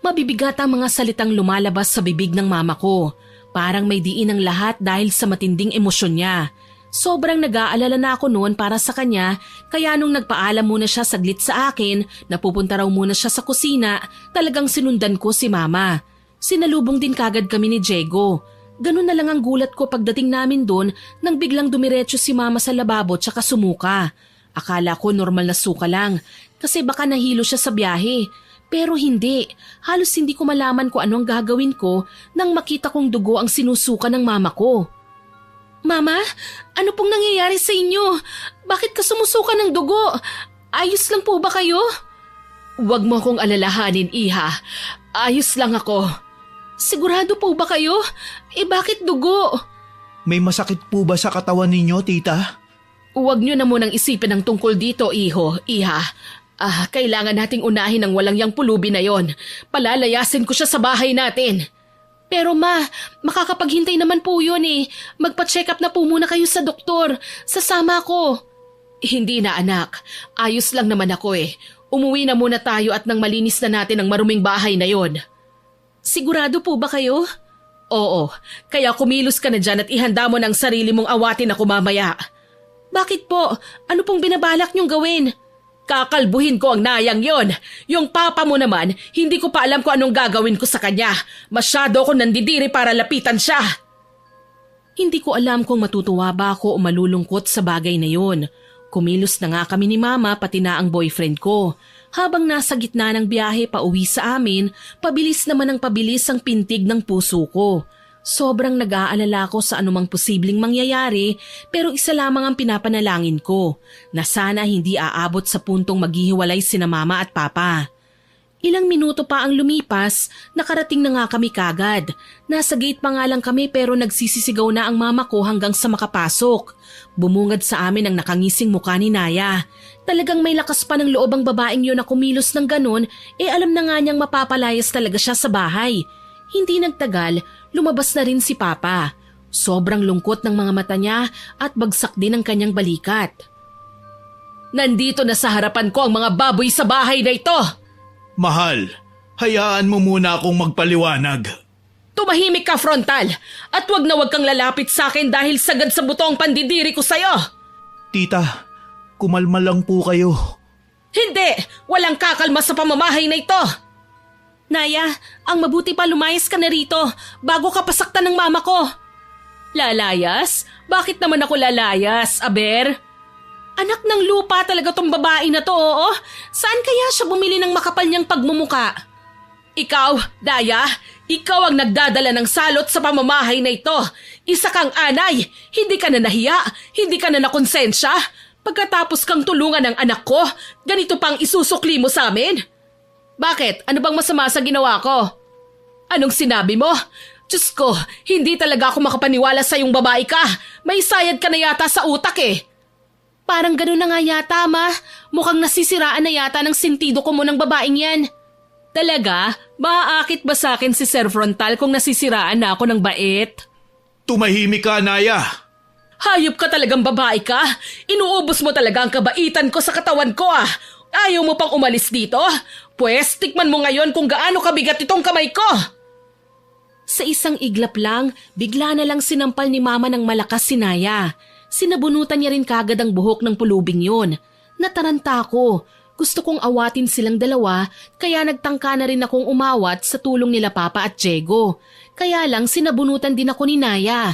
Mabibigat ang mga salitang lumalabas sa bibig ng mama ko. Parang may diin ang lahat dahil sa matinding emosyon niya. Sobrang nag-aalala na ako noon para sa kanya, kaya nung nagpaalam muna siya saglit sa akin na pupunta raw muna siya sa kusina, talagang sinundan ko si Mama. Sinalubong din kagad kami ni Diego. Ganun na lang ang gulat ko pagdating namin doon nang biglang dumiretso si Mama sa lababo tsaka sumuka. Akala ko normal na suka lang kasi baka nahilo siya sa biyahe. Pero hindi, halos hindi ko malaman kung ano ang gagawin ko nang makita kong dugo ang sinusuka ng mama ko. Mama, ano pong nangyayari sa inyo? Bakit ka sumusuka ng dugo? Ayos lang po ba kayo? Huwag mo akong alalahanin, Iha. Ayos lang ako. Sigurado po ba kayo? Bakit dugo? May masakit po ba sa katawan ninyo, tita? Huwag niyo na munang isipin ang tungkol dito, Iha. Kailangan nating unahin ang walang yang pulubi na yon. Palalayasin ko siya sa bahay natin. Pero Ma, makakapaghintay naman po yun eh. Magpa-check up na po muna kayo sa doktor. Sasama ko. Hindi na anak. Ayos lang naman ako eh. Umuwi na muna tayo at nang malinis na natin ang maruming bahay na yon. Sigurado po ba kayo? Oo, kaya kumilos ka na dyan at ihanda mo ng sarili mong awatin ako mamaya. Bakit po? Ano pong binabalak niyong gawin? Kakalbuhin ko ang Nayang yon. Yung papa mo naman, hindi ko pa alam kung anong gagawin ko sa kanya. Masyado ako nandidiri para lapitan siya. Hindi ko alam kung matutuwa ba ako o malulungkot sa bagay na yon. Kumilos na nga kami ni Mama pati na ang boyfriend ko. Habang nasa gitna ng biyahe pa uwi sa amin, pabilis naman ang pabilis ang pintig ng puso ko. Sobrang nag-aalala ko sa anumang posibleng mangyayari pero isa lamang ang pinapanalangin ko, na sana hindi aabot sa puntong maghihiwalay sina Mama at Papa. Ilang minuto pa ang lumipas, nakarating na nga kami kagad. Nasa gate pa nga lang kami pero nagsisisigaw na ang mama ko hanggang sa makapasok. Bumungad sa amin ang nakangising mukha ni Naya. Talagang may lakas pa ng loob ang babaeng yun na kumilos ng ganun, alam na nga niyang mapapalayas talaga siya sa bahay. Hindi nagtagal, lumabas na rin si Papa. Sobrang lungkot ng mga mata niya at bagsak din ang kanyang balikat. Nandito na sa harapan ko ang mga baboy sa bahay na ito! Mahal, Hayaan mo muna akong magpaliwanag. Tumahimik ka, Frontal, at wag na wag kang lalapit sa akin dahil sagad sa buto ang pandidiri ko sa'yo. Tita, kumalma lang po kayo. Hindi! Walang kakalma sa pamamahay na ito! Naya, ang mabuti pa lumayas ka na rito bago ka pasaktan ng mama ko. Lalayas? Bakit naman ako lalayas, Aber? Anak ng lupa talaga tong babae na to, oo? Saan kaya siya bumili ng makapal niyang pagmumuka? Ikaw, Daya, ikaw ang nagdadala ng salot sa pamamahay na ito. Isa kang anay, hindi ka na nahiya, hindi ka na nakonsensya. Pagkatapos kang tulungan ng anak ko, ganito pang isusukli mo sa amin? Bakit? Ano bang masama sa ginawa ko? Anong sinabi mo? Diyos ko, hindi talaga ako makapaniwala sa yung babae ka. May sayad ka na yata sa utak eh. Parang gano'n na nga yata, Ma. Mukhang nasisiraan na yata ng sentido ko mo ng babaeng yan. Talaga? Maaakit ba sa akin si Sir Frontal kung nasisiraan na ako ng bait? Tumahimik ka, Naya. Hayop ka talagang babae ka. Inuubos mo talaga ang kabaitan ko sa katawan ko ah. Ayaw mo pang umalis dito? Pwes, tikman mo ngayon kung gaano kabigat itong kamay ko. Sa isang iglap lang, bigla na lang sinampal ni Mama ng malakas si Naya. Sinabunutan niya rin kagad ang buhok ng pulubing yun. Nataranta ako. Gusto kong awatin silang dalawa, kaya nagtangka na rin akong umawat sa tulong nila Papa at Diego. Kaya lang sinabunutan din ako ni Naya.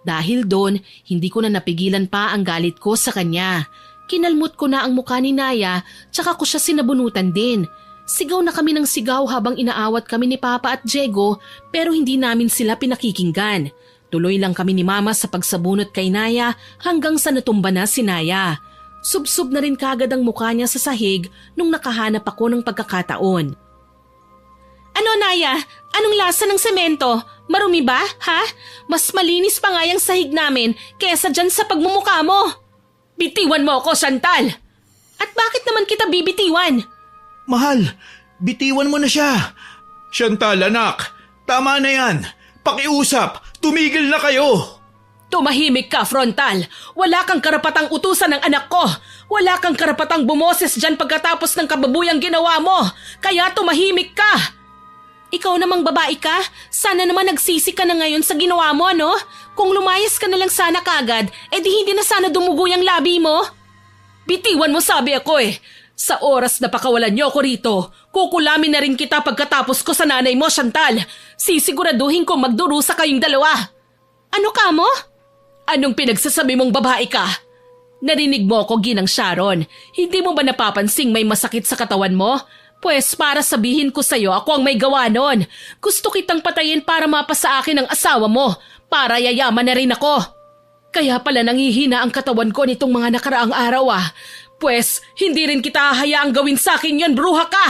Dahil doon, hindi ko na napigilan pa ang galit ko sa kanya. Kinalmot ko na ang mukha ni Naya, tsaka ko siya sinabunutan din. Sigaw na kami ng sigaw habang inaawat kami ni Papa at Diego, pero hindi namin sila pinakikinggan. Tuloy lang kami ni Mama sa pagsabunot kay Naya hanggang sa natumba na si Naya. Subsob na rin kagad ang mukha niya sa sahig nung nakahanap ako ng pagkakataon. Ano, Naya? Anong lasa ng semento? Marumi ba, ha? Mas malinis pa nga yung sahig namin kesa dyan sa pagmumukha mo. Bitiwan mo ako, Chantal! At bakit naman kita bibitiwan? Mahal, bitiwan mo na siya. Chantal, anak, tama na yan. Pakiusap, tumigil na kayo. Tumahimik ka, Frontal. Wala kang karapatang utusan ng anak ko. Wala kang karapatang bumoses dyan pagkatapos ng kababuyang ginawa mo. Kaya tumahimik ka. Ikaw namang babae ka, sana naman nagsisi ka na ngayon sa ginawa mo, ano? Kung lumayas ka na lang sana kagad, edi hindi na sana dumugo yung labi mo. Bitiwan mo sabi ako eh. Sa oras na pakawalan niyo ako rito, kukulamin na rin kita pagkatapos ko sa nanay mo, Chantal. Sisiguraduhin kong magdurusa kayong dalawa. Ano ka mo? Anong pinagsasabi mong babae ka? Narinig mo ko, Ginang Sharon. Hindi mo ba napapansing may masakit sa katawan mo? Pwes para sabihin ko sa'yo ako ang may gawa nun. Gusto kitang patayin para mapasa akin ang asawa mo. Para yayaman na rin ako. Kaya pala nangihina ang katawan ko nitong mga nakaraang araw ah. Pwes hindi rin kita hayaang gawin sa akin yon, bruha ka!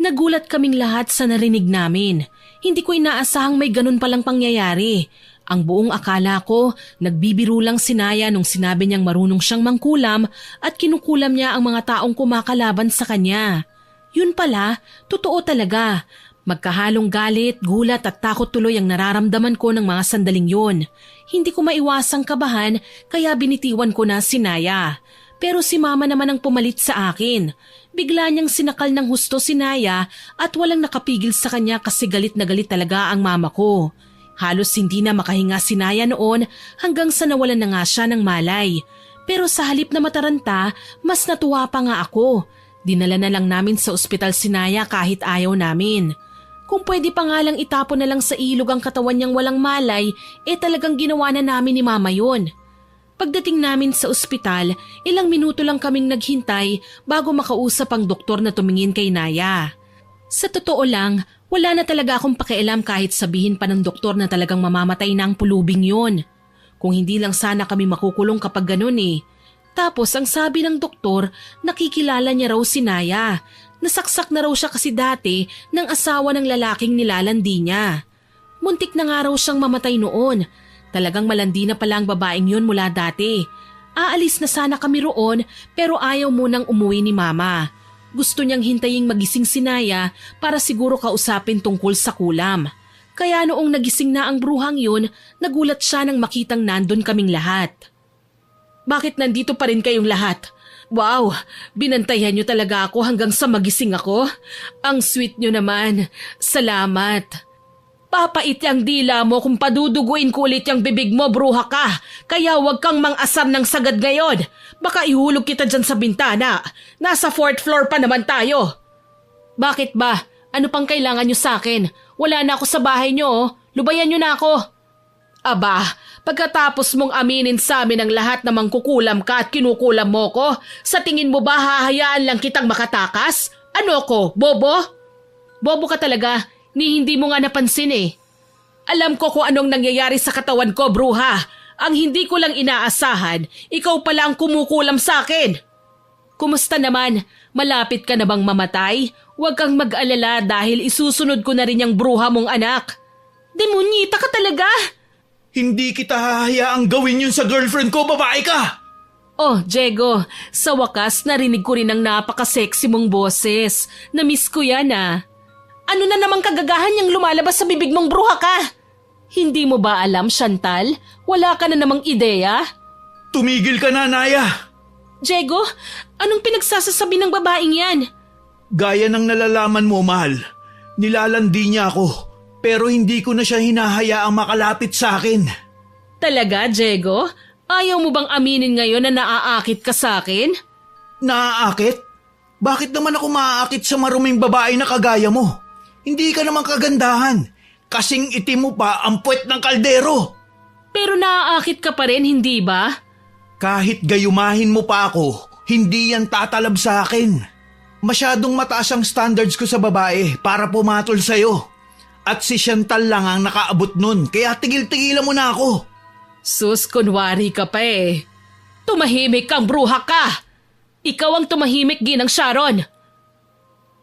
Nagulat kaming lahat sa narinig namin. Hindi ko inaasahang may ganun palang pangyayari. Ang buong akala ko, nagbibiro lang si Naya nung sinabi niyang marunong siyang mangkulam at kinukulam niya ang mga taong kumakalaban sa kanya. Yun pala, totoo talaga. Magkahalong galit, gulat at takot tuloy ang nararamdaman ko ng mga sandaling yun. Hindi ko maiwasang kabahan kaya binitiwan ko na si Naya. Pero si Mama naman ang pumalit sa akin. Bigla niyang sinakal ng husto si Naya at walang nakapigil sa kanya kasi galit na galit talaga ang mama ko. Halos hindi na makahinga si Naya noon hanggang sa nawalan na nga siya ng malay. Pero sa halip na mataranta, mas natuwa pa nga ako. Dinala na lang namin sa ospital si Naya kahit ayaw namin. Kung pwede pa nga lang itapon na lang sa ilog ang katawan niyang walang malay, talagang ginawa na namin ni Mama yun. Pagdating namin sa ospital, ilang minuto lang kaming naghintay bago makausap ang doktor na tumingin kay Naya. Sa totoo lang, wala na talaga akong pakialam kahit sabihin pa ng doktor na talagang mamamatay na ang pulubing yun. Kung hindi lang sana kami makukulong kapag ganun eh. Tapos ang sabi ng doktor, nakikilala niya raw si Naya. Nasaksak na raw siya kasi dati ng asawa ng lalaking nilalandi niya. Muntik na nga raw siyang mamatay noon. Talagang malandi na pala ang babaeng yun mula dati. Aalis na sana kami roon pero ayaw munang umuwi ni Mama. Gusto niyang hintaying magising si Naya para siguro kausapin tungkol sa kulam. Kaya noong nagising na ang bruhang yun, nagulat siya nang makitang nandun kaming lahat. Bakit nandito pa rin kayong lahat? Wow, binantayan niyo talaga ako hanggang sa magising ako. Ang sweet niyo naman. Salamat. Papait yang dila mo kung paduduguin ko ulit yung bibig mo, bruha ka. Kaya huwag kang mang-asar ng sagad ngayon. Baka ihulog kita dyan sa bintana. Nasa 4th floor pa naman tayo. Bakit ba? Ano pang kailangan niyo sa akin? Wala na ako sa bahay niyo, oh. Lubayan niyo na ako. Aba, pagkatapos mong aminin sa amin ang lahat na mangkukulam ka at kinukulam mo ko, sa tingin mo ba hahayaan lang kitang makatakas? Ano ko, bobo? Bobo ka talaga, ni hindi mo nga napansin eh. Alam ko kung anong nangyayari sa katawan ko, bruha. Ang hindi ko lang inaasahan, ikaw pala ang kumukulam sa akin. Kumusta naman? Malapit ka na bang mamatay? Huwag kang mag-alala dahil isusunod ko na rin yung bruha mong anak. Demonyita ka talaga! Hindi kita hahayaang gawin yun sa girlfriend ko, babae ka! Oh, Diego, sa wakas narinig ko rin ang napaka-sexy mong boses. Na-miss ko yan ah. Ano na namang kagagahan yung lumalabas sa bibig mong bruha ka? Hindi mo ba alam, Chantal? Wala ka na namang ideya? Tumigil ka na, Naya! Diego, anong pinagsasasabi ng babaeng yan? Gaya ng nalalaman mo, mahal. Nilalandi niya ako. Pero hindi ko na siya hinahayaang makalapit sa akin. Talaga, Diego? Ayaw mo bang aminin ngayon na naaakit ka sa akin? Naaakit? Bakit naman ako maaakit sa maruming babae na kagaya mo? Hindi ka naman kagandahan. Kasing itim mo pa ang puwet ng kaldero. Pero naaakit ka pa rin, hindi ba? Kahit gayumahin mo pa ako, hindi yan tatalab sa akin. Masyadong mataas ang standards ko sa babae para pumatol sa'yo. At si Chantal lang ang nakaabot nun, kaya tigil-tigilan mo na ako. Sus, kunwari ka pa eh. Tumahimik kang bruha ka! Ikaw ang tumahimik, Ginang Sharon!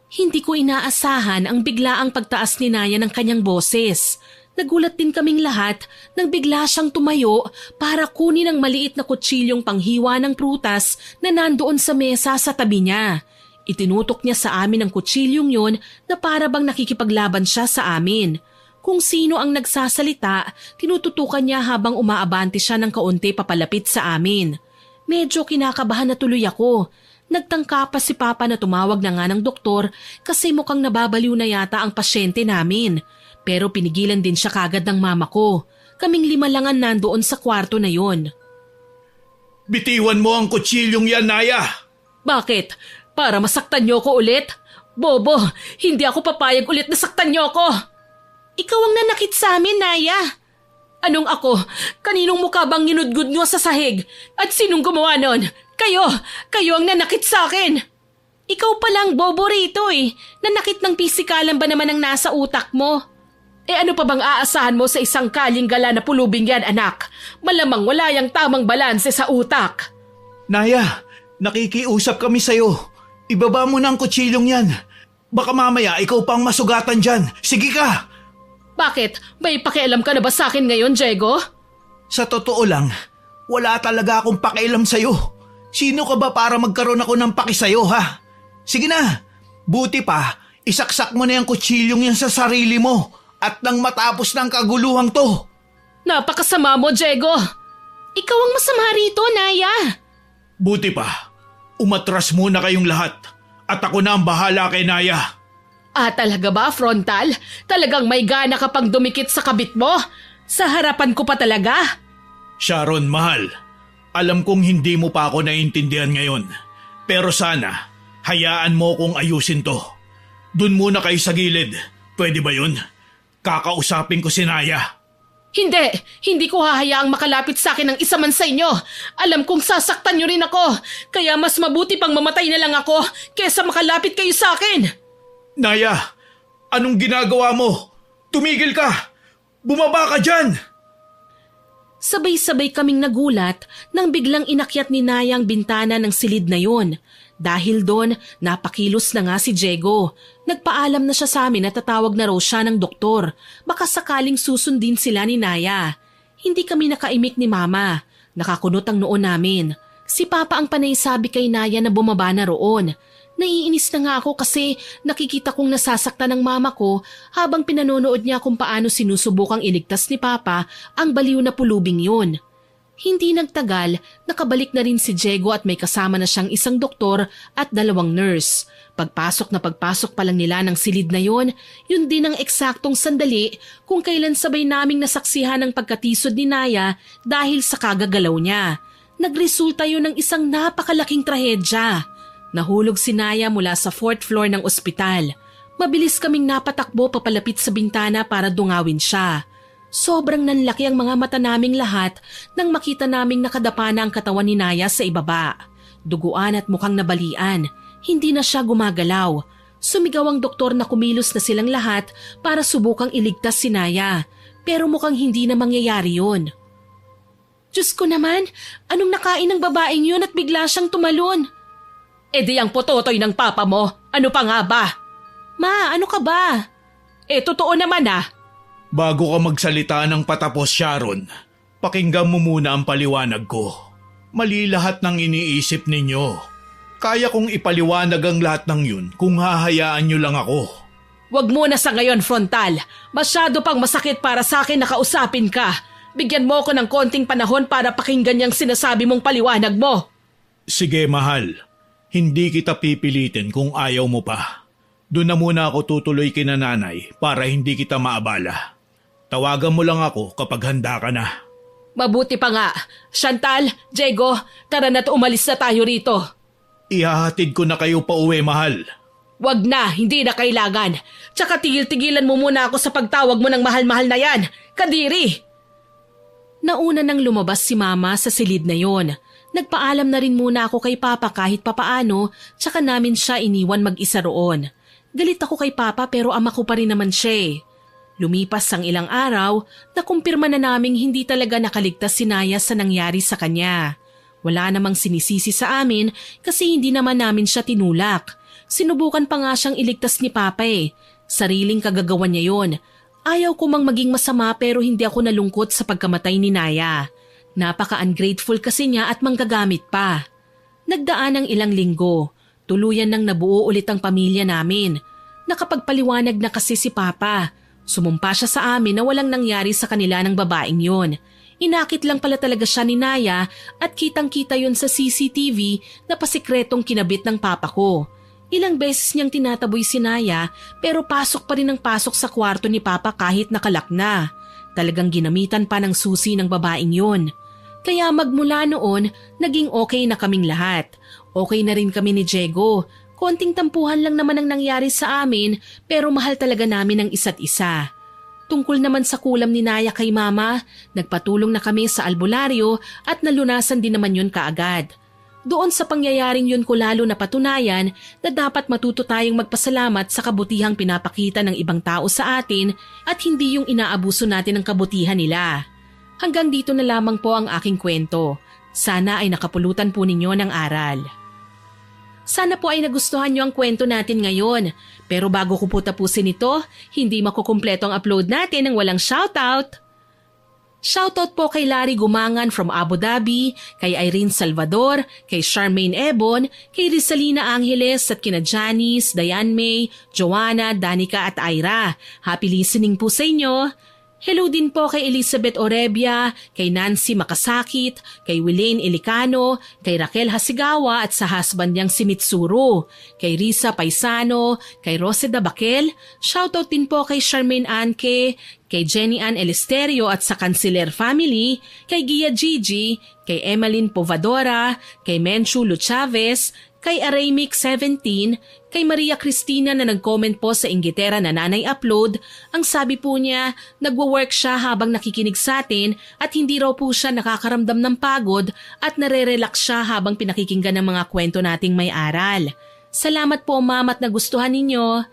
Hindi ko inaasahan ang biglaang pagtaas ni Naya ng kanyang boses. Nagulat din kaming lahat nang bigla siyang tumayo para kunin ang maliit na kutsilyong panghiwa ng prutas na nandoon sa mesa sa tabi niya. Itinutok niya sa amin ang kutsilyong yun na para bang nakikipaglaban siya sa amin. Kung sino ang nagsasalita, tinututukan niya habang umaabante siya ng kaunti papalapit sa amin. Medyo kinakabahan na tuloy ako. Nagtangka pa si Papa na tumawag na nga ng doktor kasi mukhang nababaliw na yata ang pasyente namin. Pero pinigilan din siya kagad ng mama ko. Kaming 5 lang ang nandoon sa kwarto na yon. Bitiwan mo ang kutsilyong yan, Naya! Bakit? Para masaktan niyo ko ulit? Bobo, hindi ako papayag ulit na saktan niyo ako. Ikaw ang nanakit sa amin, Naya. Anong ako? Kaninong mukha bang ginudgud niyo sa sahig? At sinong gumawa nun? Kayo ang nanakit sa akin. Ikaw palang bobo rito eh. Nanakit ng pisikalan ba naman ang nasa utak mo? Ano pa bang aasahan mo sa isang kaling gala na pulubing yan, anak? Malamang wala yang tamang balanse sa utak. Naya, nakikiusap kami sa'yo. Ibaba mo na ang kutsilyong yan. Baka mamaya ikaw pang masugatan dyan. Sige ka! Bakit? May pakialam ka na ba sa akin ngayon, Diego? Sa totoo lang, wala talaga akong pakialam sa'yo. Sino ka ba para magkaroon ako ng paki sa'yo, ha? Sige na, buti pa, isaksak mo na yung kutsilyong yan sa sarili mo at nang matapos ng kaguluhang to. Napakasama mo, Diego. Ikaw ang masama rito, Naya. Buti pa. Umatras muna kayong lahat at ako na ang bahala kay Naya. Talaga ba, Frontal? Talagang may gana ka pang dumikit sa kabit mo? Sa harapan ko pa talaga? Sharon, mahal. Alam kong hindi mo pa ako naiintindihan ngayon. Pero sana, hayaan mo kong ayusin to. Dun muna kayo sa gilid. Pwede ba yun? Kakausapin ko si Naya. Hindi ko hahayaang makalapit sa akin ng isa man sa inyo. Alam kong sasaktan niyo rin ako. Kaya mas mabuti pang mamatay na lang ako kesa makalapit kayo sa akin. Naya, anong ginagawa mo? Tumigil ka! Bumaba ka dyan! Sabay-sabay kaming nagulat nang biglang inakyat ni Naya ang bintana ng silid na yon. Dahil doon, napakilos na nga si Diego. Nagpaalam na siya sa amin na tatawag na raw siya ng doktor. Baka sakaling susundin sila ni Naya. Hindi kami nakaimik ni Mama. Nakakunot ang noon namin. Si Papa ang panay sabi kay Naya na bumaba na roon. Naiinis na nga ako kasi nakikita kong nasasaktan ng mama ko habang pinanonood niya kung paano sinusubukang iligtas ni Papa ang baliw na pulubing yun. Hindi nagtagal, nakabalik na rin si Diego at may kasama na siyang isang doktor at 2 nurse. Pagpasok na pagpasok pa lang nila ng silid na yun din ang eksaktong sandali kung kailan sabay naming nasaksihan ang pagkatisod ni Naya dahil sa kagagalaw niya. Nagresulta yun ng isang napakalaking trahedya. Nahulog si Naya mula sa 4th floor ng ospital. Mabilis kaming napatakbo papalapit sa bintana para dungawin siya. Sobrang nanlaki ang mga mata naming lahat nang makita naming nakadapa na ang katawan ni Naya sa ibaba. Duguan at mukhang nabalian. Hindi na siya gumagalaw. Sumigaw ang doktor na kumilos na silang lahat para subukang iligtas si Naya. Pero mukhang hindi na mangyayari yun. Diyos ko naman, anong nakain ng babaeng yun at bigla siyang tumalon? E di ang pototoy ng papa mo. Ano pa nga ba? Ma, ano ka ba? Totoo naman ah. Bago ka magsalita ng patapos, Sharon, pakinggan mo muna ang paliwanag ko. Mali lahat ng iniisip ninyo. Kaya kong ipaliwanag ang lahat ng yun kung hahayaan nyo lang ako. Wag muna sa ngayon, Frontal. Masyado pang masakit para sa akin na kausapin ka. Bigyan mo ako ng konting panahon para pakinggan yung sinasabi mong paliwanag mo. Sige, mahal. Hindi kita pipilitin kung ayaw mo pa. Doon na muna ako tutuloy kina nanay para hindi kita maabala. Tawagan mo lang ako kapag handa ka na. Mabuti pa nga. Chantal, Diego, tara na't umalis na tayo rito. Ihahatid ko na kayo pa uwi, mahal. Wag na, hindi na kailangan. Tsaka tigil-tigilan mo muna ako sa pagtawag mo ng mahal-mahal na yan. Kadiri! Nauna nang lumabas si Mama sa silid na yon. Nagpaalam na rin muna ako kay Papa kahit papaano, tsaka namin siya iniwan mag-isa roon. Galit ako kay Papa pero ama ko pa rin naman siya eh. Lumipas ang ilang araw, nakumpirma na naming hindi talaga nakaligtas si Naya sa nangyari sa kanya. Wala namang sinisisi sa amin kasi hindi naman namin siya tinulak. Sinubukan pa nga siyang iligtas ni Papa eh. Sariling kagagawan niya yon. Ayaw ko mang maging masama pero hindi ako nalungkot sa pagkamatay ni Naya. Napaka-ungrateful kasi niya at manggagamit pa. Nagdaan ang ilang linggo. Tuluyan nang nabuo ulit ang pamilya namin. Nakapagpaliwanag na kasi si Papa. Sumumpa siya sa amin na walang nangyari sa kanila ng babaeng yon. Inakit lang pala talaga siya ni Naya at kitang-kita yon sa CCTV na pasikretong kinabit ng Papa ko. Ilang beses niyang tinataboy si Naya pero pasok pa rin ang pasok sa kwarto ni Papa kahit nakalak na. Talagang ginamitan pa ng susi ng babaeng yon. Kaya magmula noon, naging okay na kaming lahat. Okay na rin kami ni Diego. Konting tampuhan lang naman ang nangyari sa amin pero mahal talaga namin ang isa't isa. Tungkol naman sa kulam ni Naya kay Mama, nagpatulong na kami sa albularyo at nalunasan din naman yun kaagad. Doon sa pangyayaring yun ko lalo napatunayan na dapat matuto tayong magpasalamat sa kabutihang pinapakita ng ibang tao sa atin at hindi yung inaabuso natin ng kabutihan nila. Hanggang dito na lamang po ang aking kwento. Sana ay nakapulutan po ninyo ng aral. Sana po ay nagustuhan nyo ang kwento natin ngayon. Pero bago ko po tapusin ito, hindi makukumpleto ang upload natin ng walang shoutout. Shoutout po kay Larry Gumangan from Abu Dhabi, kay Irene Salvador, kay Charmaine Ebon, kay Rizalina Angeles at kina Janice, Diane May, Joanna, Danica at Ira. Happy listening po sa inyo. Hello din po kay Elizabeth Orebia, kay Nancy Makasakit, kay Wilaine Ilicano, kay Raquel Hasigawa at sa husband niyang si Mitsuru, kay Risa Paisano, kay Roseda Bakel, shoutout din po kay Charmaine Anke, kay Jenny Ann Elesterio at sa Canciller family, kay Gia Gigi, kay Emeline Povadora, kay Menchu Lu Chavez, kay Araymic 17, kay Maria Cristina na nag-comment po sa Inggitera na Nanay Upload. Ang sabi po niya, nagwo-work siya habang nakikinig sa atin at hindi raw po siya nakakaramdam ng pagod at nare-relax siya habang pinakikinggan ng mga kwento nating may aral. Salamat po ma'am at nagustuhan ninyo.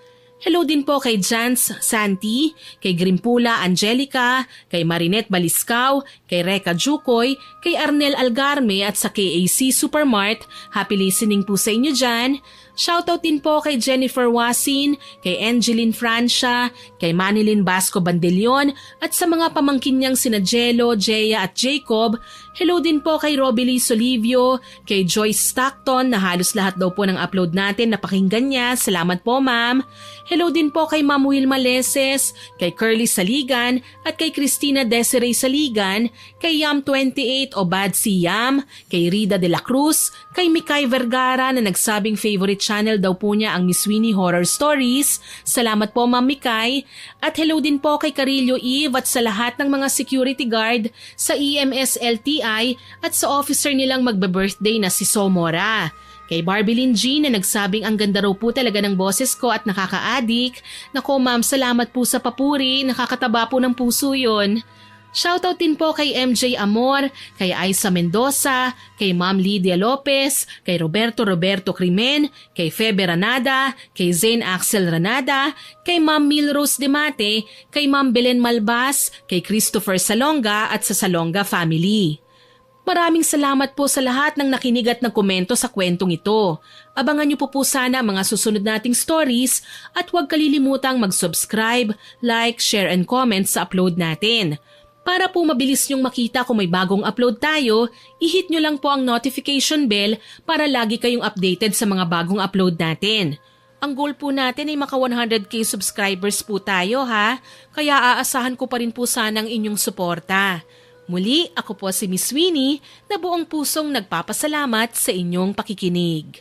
Hello din po kay Jans Santi, kay Grimpula Angelica, kay Marinette Baliscao, kay Reka Jukoy, kay Arnel Algarme at sa KAC Supermart. Happy listening po sa inyo dyan. Shoutout din po kay Jennifer Wasin, kay Angeline Francia, kay Manilyn Basco Bandelion at sa mga pamangkin niyang sina Jello, Jea at Jacob, Hello din po kay Robbie Solivio, kay Joyce Stockton na halos lahat daw po ng upload natin napakinggan niya. Salamat po ma'am. Hello din po kay Ma'am Wilma Leses, kay Curly Saligan at kay Christina Desiree Saligan, kay Yam28 o Bad Si Yam, kay Rida de la Cruz, kay Mikay Vergara na nagsabing favorite channel daw po niya ang Miss Winnie Horror Stories. Salamat po Ma'am Mikay. At hello din po kay Carillo Eve at sa lahat ng mga security guard sa EMS LTI at sa officer nilang magbe-birthday na si Somora. Kay Barbilyn G na nagsabing ang ganda raw po talaga ng boses ko at nakaka-addict. Nako ma'am, salamat po sa papuri, nakakataba po ng puso yun. Shoutout din po kay MJ Amor, kay Aiza Mendoza, kay Ma'am Lydia Lopez, kay Roberto Crimen, kay Febe Ranada, kay Zane Axel Ranada, kay Ma'am Milrose Demate, kay Ma'am Belen Malbas, kay Christopher Salonga at sa Salonga family. Maraming salamat po sa lahat ng nakinig at nagkomento sa kwentong ito. Abangan niyo po sana mga susunod nating stories at huwag kalilimutang mag-subscribe, like, share and comment sa upload natin. Para po mabilis niyong makita kung may bagong upload tayo, i-hit niyo lang po ang notification bell para lagi kayong updated sa mga bagong upload natin. Ang goal po natin ay maka 100k subscribers po tayo ha, kaya aasahan ko pa rin po sanang inyong suporta. Muli, ako po si Miss Winnie na buong pusong nagpapasalamat sa inyong pakikinig.